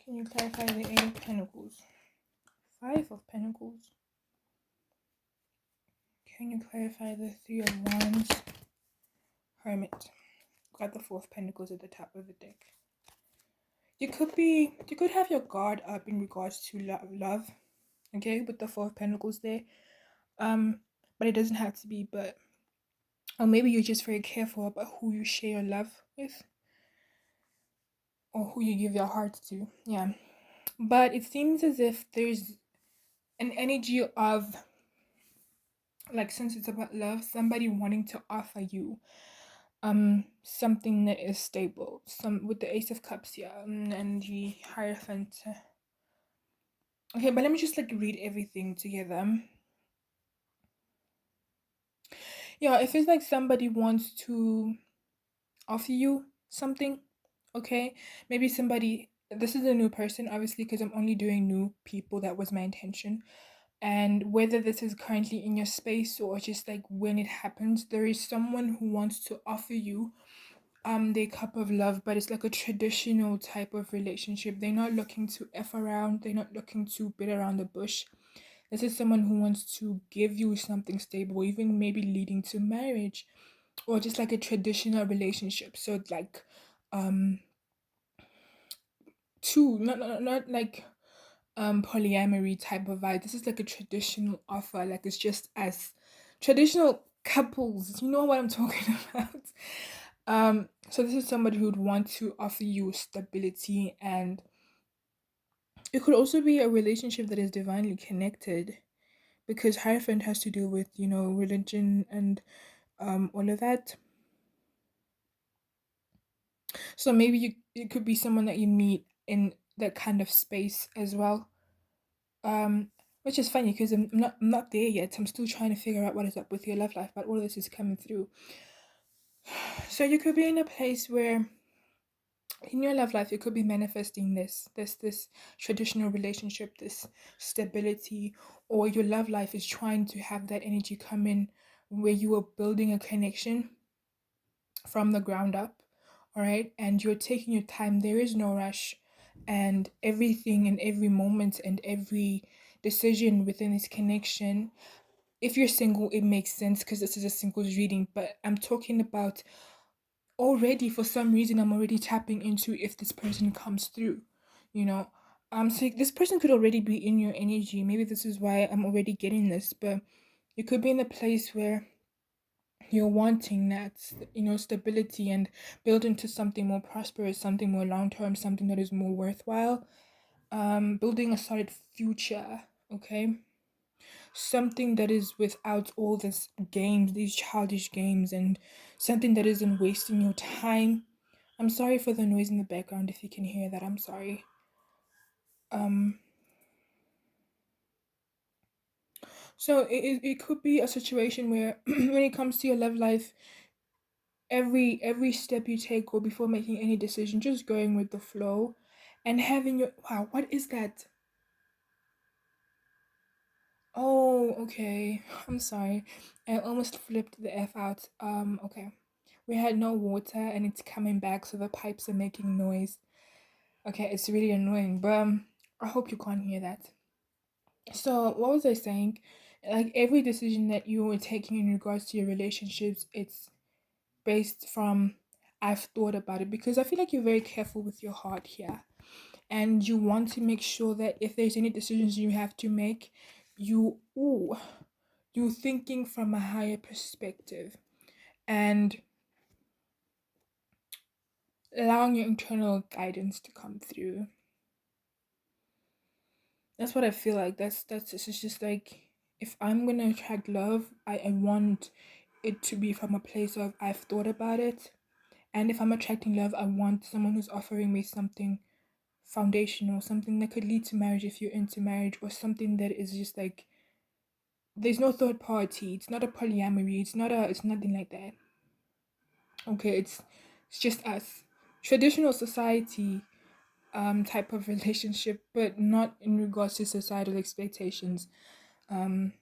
Can you clarify the Eight of Pentacles? Five of Pentacles. Can you clarify the Three of Wands? Hermit. Got the Four of Pentacles at the top of the deck. You could have your guard up in regards to love, okay, with the Four of Pentacles there. But it doesn't have to be. But or maybe you're just very careful about who you share your love with, or who you give your heart to. Yeah, but it seems as if there's an energy of, like, since it's about love, somebody wanting to offer you something that is stable, some with the Ace of Cups, yeah, and the Hierophant. Okay, but let me just like read everything together. Yeah, it feels like somebody wants to offer you something. Okay, maybe somebody. This is a new person, obviously, because I'm only doing new people. That was my intention. And whether this is currently in your space or just like when it happens, there is someone who wants to offer you their cup of love, but it's like a traditional type of relationship. They're not looking to F around, they're not looking to beat around the bush. This is someone who wants to give you something stable, even maybe leading to marriage, or just like a traditional relationship. So like two, not like polyamory type of vibe. This is like a traditional offer, like it's just as traditional couples. You know what I'm talking about? So this is somebody who would want to offer you stability, and it could also be a relationship that is divinely connected, because Hierophant has to do with, you know, religion and all of that. So maybe it could be someone that you meet in that kind of space as well. Um, which is funny because I'm not there yet. I'm still trying to figure out what is up with your love life, but all of this is coming through. So you could be in a place where in your love life you could be manifesting this traditional relationship, this stability, or your love life is trying to have that energy come in where you are building a connection from the ground up, all right, and you're taking your time. There is no rush, and everything and every moment and every decision within this connection, if you're single it makes sense because this is a singles reading, but I'm talking about already, for some reason I'm already tapping into if this person comes through, you know. So this person could already be in your energy. Maybe this is why I'm already getting this, but you could be in a place where you're wanting that, you know, stability and build into something more prosperous, something more long term, something that is more worthwhile. Building a solid future, okay? Something that is without all this games, these childish games, and something that isn't wasting your time. I'm sorry for the noise in the background if you can hear that. I'm sorry. Um so it could be a situation where when it comes to your love life, every step you take or before making any decision, just going with the flow and having your wow, what is that? Oh, okay. I'm sorry. I almost flipped the F out. Okay. We had no water and it's coming back, so the pipes are making noise. Okay, it's really annoying, but I hope you can't hear that. So, what was I saying? Like every decision that you are taking in regards to your relationships, it's based from I've thought about it, because I feel like you're very careful with your heart here, and you want to make sure that if there's any decisions you have to make, you ooh, you're thinking from a higher perspective and allowing your internal guidance to come through. That's what I feel like. It's just like if I'm gonna attract love, I want it to be from a place of I've thought about it. And if I'm attracting love, I want someone who's offering me something foundational, something that could lead to marriage if you're into marriage, or something that is just like there's no third party. It's not a polyamory. It's nothing like that. Okay, it's just us. Traditional society type of relationship, but not in regards to societal expectations. Um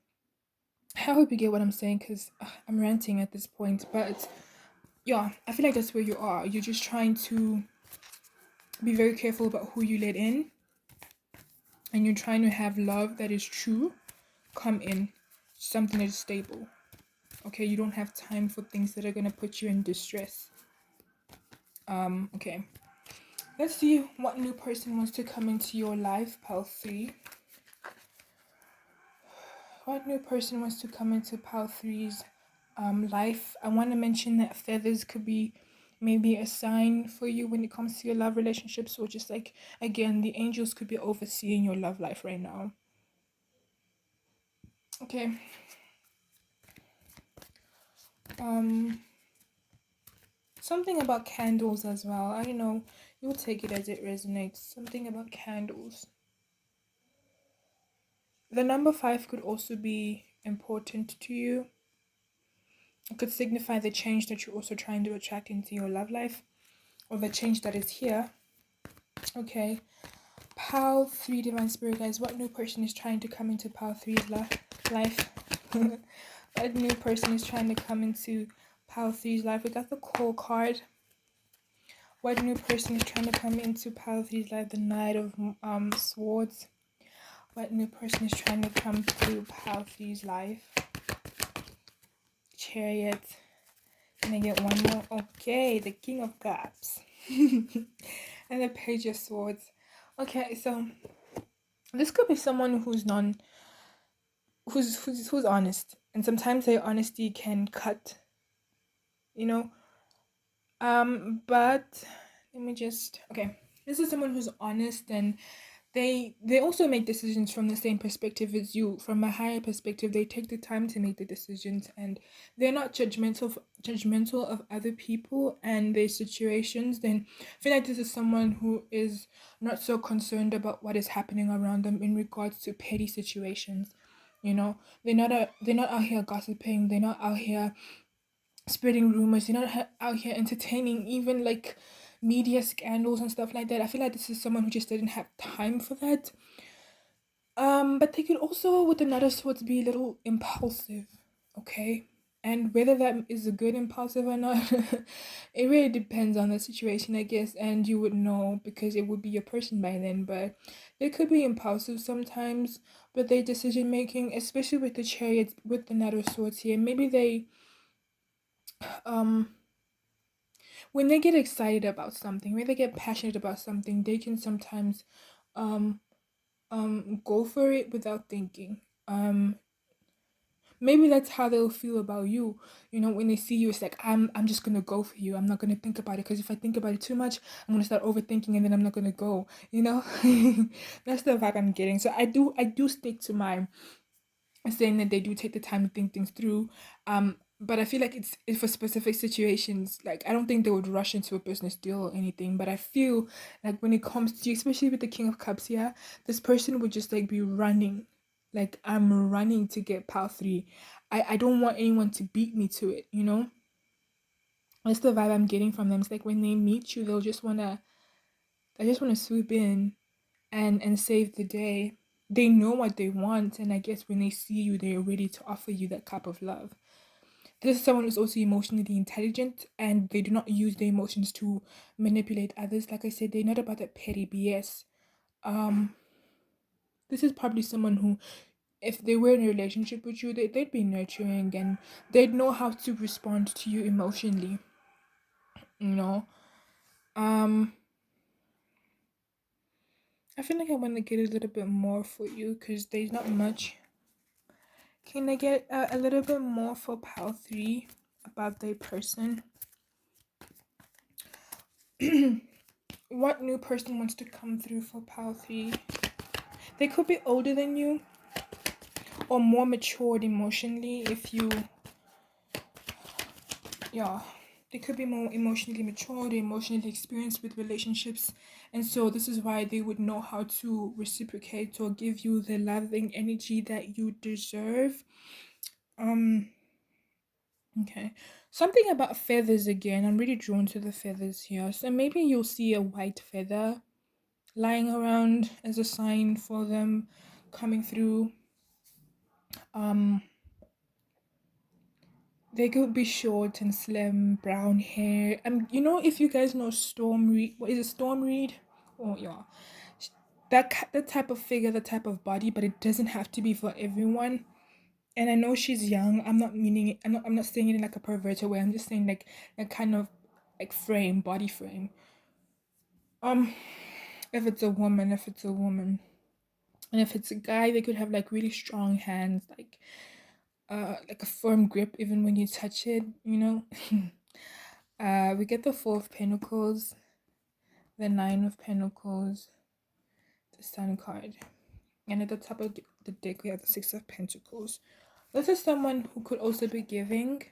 I hope you get what I'm saying, because I'm ranting at this point, but yeah, I feel like that's where you are. You're just trying to be very careful about who you let in, and you're trying to have love that is true come in, something that is stable. Okay, you don't have time for things that are gonna put you in distress. Okay. Let's see what new person wants to come into your life, pal 3. What new person wants to come into pal 3's life? I want to mention that feathers could be maybe a sign for you when it comes to your love relationships, or just like, again, the angels could be overseeing your love life right now. Okay. Um, Something about candles as well. I don't know. You'll take it as it resonates. Something about candles. The number 5 could also be important to you. It could signify the change that you're also trying to attract into your love life, or the change that is here. Okay. Pile 3 Divine Spirit guys, what new person is trying to come into Pile 3's life? What new person is trying to come into Pile 3's life? We got the Call card. What new person is trying to come into Pile 3's life? The Knight of Swords. What new person is trying to come to Pile 3's life? Chariot. Can I get one more? Okay, the King of Cups. And the Page of Swords. Okay, so this could be someone who's honest, and sometimes their honesty can cut, you know. But let me just okay. This is someone who's honest, and they also make decisions from the same perspective as you, from a higher perspective. They take the time to make the decisions, and they're not judgmental of other people and their situations. Then I feel like this is someone who is not so concerned about what is happening around them in regards to petty situations. You know, they're not out here gossiping. They're not out here spreading rumors. They're not out here entertaining even like media scandals and stuff like that. I feel like this is someone who just didn't have time for that. But they could also, with the Knight of Swords, be a little impulsive, okay? And whether that is a good impulsive or not, it really depends on the situation, I guess. And you would know because it would be your person by then. But they could be impulsive sometimes with their decision making, especially with the Chariot, with the Knight of Swords here. Maybe they, um, when they get excited about something, when they get passionate about something, they can sometimes, um, go for it without thinking. Maybe that's how they'll feel about you. You know, when they see you, it's like I'm just gonna go for you. I'm not gonna think about it, because if I think about it too much, I'm gonna start overthinking and then I'm not gonna go. You know, that's the vibe I'm getting. So I do stick to my saying that they do take the time to think things through. But I feel like it's for specific situations. Like I don't think they would rush into a business deal or anything. But I feel like when it comes to, especially with the King of Cups here, this person would just like be running. Like I'm running to get pile 3. I don't want anyone to beat me to it, you know? That's the vibe I'm getting from them. It's like when they meet you, they just wanna swoop in and save the day. They know what they want, and I guess when they see you, they're ready to offer you that cup of love. This is someone who's also emotionally intelligent, and they do not use their emotions to manipulate others. Like I said, they're not about that petty BS. Um, this is probably someone who, if they were in a relationship with you, they'd be nurturing, and they'd know how to respond to you emotionally. You know, um, I feel like I want to get a little bit more for you because there's not much. Can I get a little bit more for pile 3 about their person? What new person wants to come through for pile 3? They could be older than you or more matured emotionally. Yeah, they could be more emotionally matured, emotionally experienced with relationships, and so this is why they would know how to reciprocate or give you the loving energy that you deserve. Okay, something about feathers again. I'm really drawn to the feathers here, so maybe you'll see a white feather lying around as a sign for them coming through. They could be short and slim, brown hair. You know, if you guys know Storm Reed, what is it, Storm Reed? Oh yeah, that type of figure, that type of body, but it doesn't have to be for everyone. And I know she's young. I'm not meaning it. I'm not saying it in like a perverted way. I'm just saying like a kind of like frame, body frame. If it's a woman, and if it's a guy, they could have like really strong hands, like a firm grip even when you touch it. You know. We get the Four of Pentacles, the Nine of Pentacles, the Sun card, and at the top of the deck we have the Six of Pentacles. This is someone who could also be giving,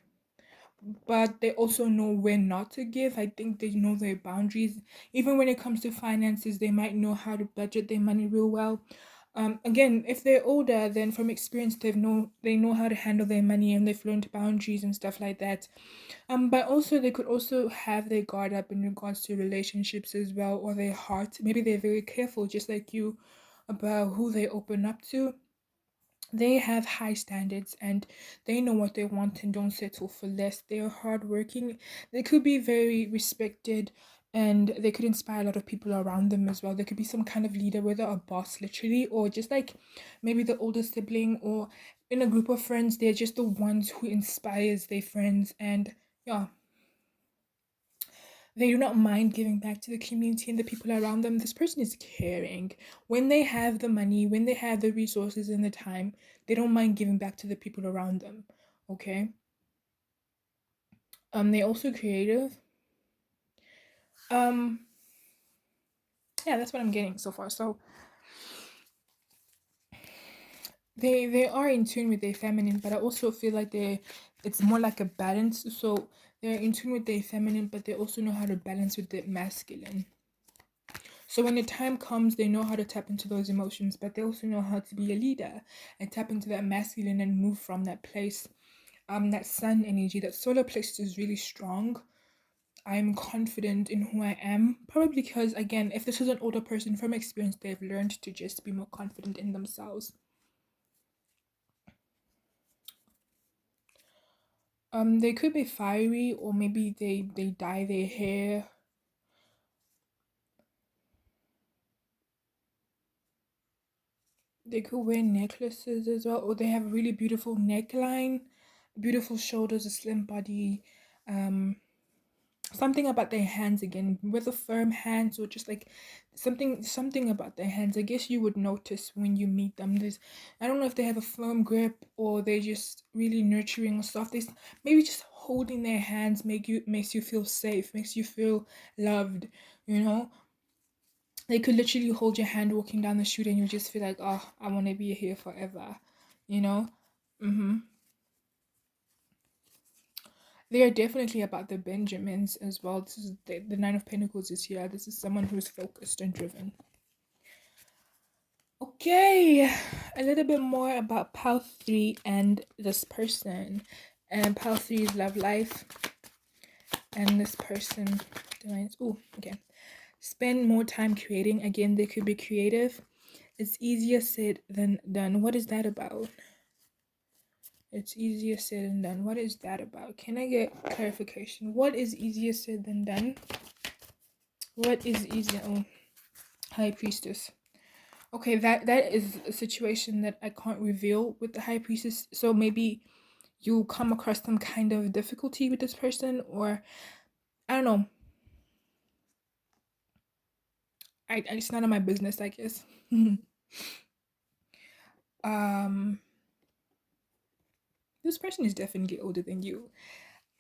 but they also know when not to give. I think they know their boundaries. Even when it comes to finances, they might know how to budget their money real well. Again, if they're older, then from experience they know how to handle their money, and they've learned boundaries and stuff like that. But also they could also have their guard up in regards to relationships as well, or their heart. Maybe they're very careful, just like you, about who they open up to. They have high standards and they know what they want and don't settle for less. They are hardworking. They could be very respected, and they could inspire a lot of people around them as well. They could be some kind of leader, whether a boss literally, or just like maybe the older sibling, or in a group of friends, they're just the ones who inspires their friends. And yeah, they do not mind giving back to the community and the people around them. This person is caring. When they have the money, when they have the resources and the time, they don't mind giving back to the people around them. Okay. They're also creative. Um, yeah, that's what I'm getting so far. So they are in tune with their feminine, but I also feel like it's more like a balance. So they're in tune with their feminine, but they also know how to balance with the masculine. So when the time comes, they know how to tap into those emotions, but they also know how to be a leader and tap into that masculine and move from that place. That sun energy, that solar plexus is really strong. I'm confident in who I am. Probably because, again, if this is an older person, from experience, they've learned to just be more confident in themselves. They could be fiery, or maybe they dye their hair. They could wear necklaces as well, or they have a really beautiful neckline, beautiful shoulders, a slim body. Um, Something about their hands again, whether firm hands or just like something about their hands. I guess you would notice when you meet them. I don't know if they have a firm grip or they're just really nurturing or soft. Maybe just holding their hands makes you feel safe, makes you feel loved. You know, they could literally hold your hand walking down the street and you just feel like, oh, I want to be here forever. You know. Mm-hmm. They are definitely about the Benjamins as well. This is the Nine of Pentacles is here. This is someone who's focused and driven. Okay, a little bit more about Pile 3 and this person. And Pile 3 is love life. And this person, oh, okay. Spend more time creating. Again, they could be creative. It's easier said than done. What is that about? It's easier said than done. What is that about? Can I get clarification? What is easier said than done? What is easier? Oh, High Priestess. Okay, that is a situation that I can't reveal with the High Priestess. So maybe you come across some kind of difficulty with this person, or I don't know. It's none of my business, I guess. um, this person is definitely older than you.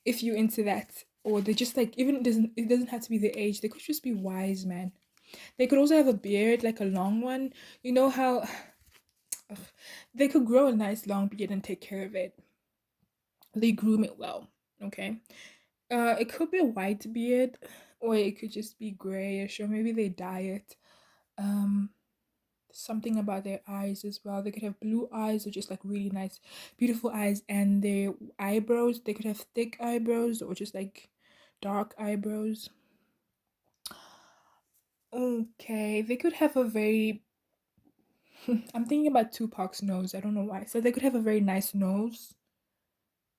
If you're into that, or they just like even it doesn't have to be the age. They could just be wise, man. They could also have a beard, like a long one. You know how they could grow a nice long beard and take care of it. They groom it well. Okay. It could be a white beard, or it could just be grayish, or maybe they dye it. Um, Something about their eyes as well. They could have blue eyes, or just like really nice, beautiful eyes, and their eyebrows. They could have thick eyebrows, or just like dark eyebrows. Okay, they could have a very. I'm thinking about Tupac's nose. I don't know why. So they could have a very nice nose.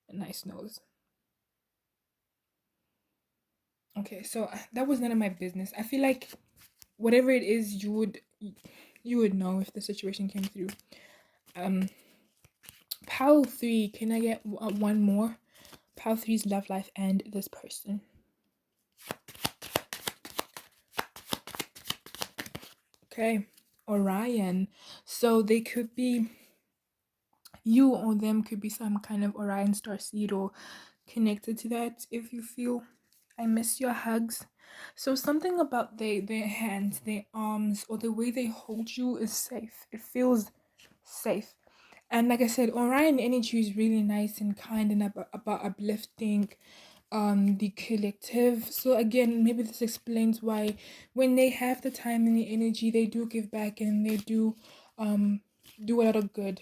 A nice nose. Okay, so that was none of my business. I feel like whatever it is, you would know if the situation came through. Um, Pile 3. Can I get one more? Pile 3's love life and this person. Okay, Orion. So they could be, you or them could be some kind of Orion star seed or connected to that. If you feel, I miss your hugs. So something about their hands, their arms, or the way they hold you is safe. It feels safe. And like I said, Orion energy is really nice and kind and about uplifting the collective. So again, maybe this explains why when they have the time and the energy, they do give back and they do do a lot of good.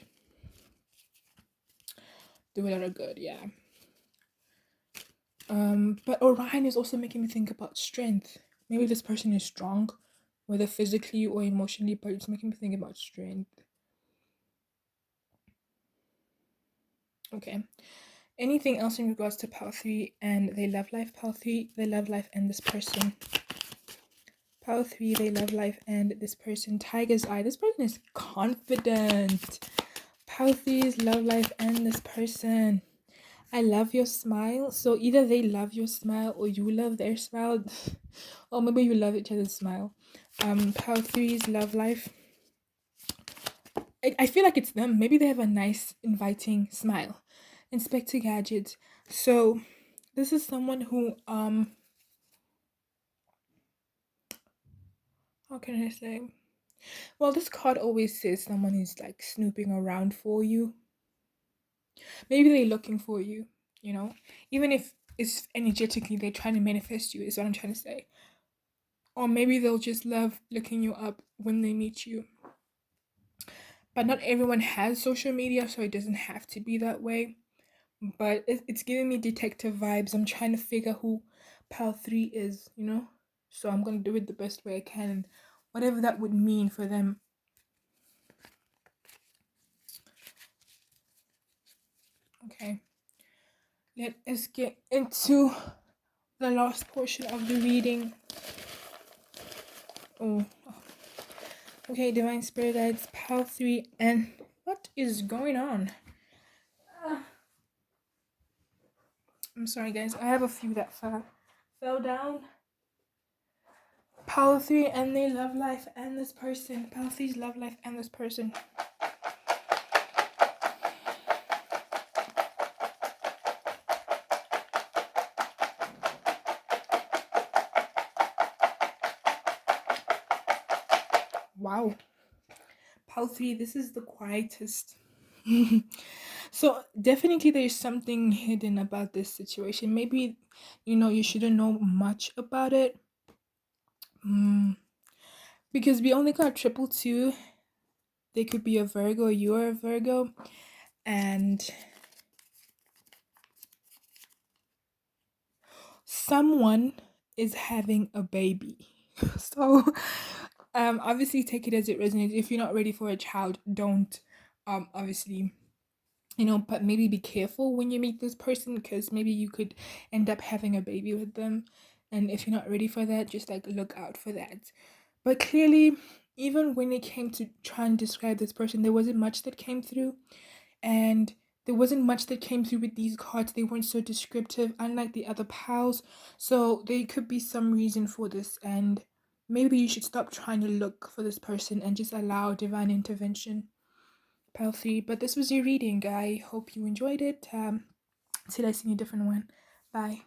Do a lot of good, yeah. But Orion is also making me think about strength. Maybe this person is strong, whether physically or emotionally, but it's making me think about strength. Okay. Anything else in regards to pile 3 and they love life? Pile 3, they love life and this person. Pile 3, they love life and this person. Tiger's eye. This person is confident. Pile 3's love life and this person. I love your smile. So either they love your smile or you love their smile. Or maybe you love each other's smile. Pile 3's love life. I feel like it's them. Maybe they have a nice, inviting smile. Inspector Gadget. So this is someone who how can I say? Well, this card always says someone is like snooping around for you. Maybe they're looking for you, you know? Even if it's energetically they're trying to manifest you, is what I'm trying to say. Or maybe they'll just love looking you up when they meet you. But not everyone has social media, so it doesn't have to be that way. But it's giving me detective vibes. I'm trying to figure who Pal 3 is, you know? So I'm going to do it the best way I can. And whatever that would mean for them. Okay. Let us get into the last portion of the reading. Oh. Okay, Divine Spirit Guides, Pal 3. And what is going on? I'm sorry, guys. I have a few that fell down. Pal 3 and they love life and this person. Pal 3's love life and this person. Wow. Pal 3, this is the quietest. So definitely there's something hidden about this situation. Maybe, you shouldn't know much about it. Because we only got 222. They could be a Virgo, you're a Virgo. And someone is having a baby. So obviously take it as it resonates. If you're not ready for a child, don't obviously, but maybe be careful when you meet this person, because maybe you could end up having a baby with them. And if you're not ready for that, just like look out for that. But clearly, even when it came to try and describe this person, there wasn't much that came through. And there wasn't much that came through with these cards. They weren't so descriptive, unlike the other pals. So there could be some reason for this, and maybe you should stop trying to look for this person and just allow divine intervention. Pal 3. But this was your reading. I hope you enjoyed it. Till I see a different one. Bye.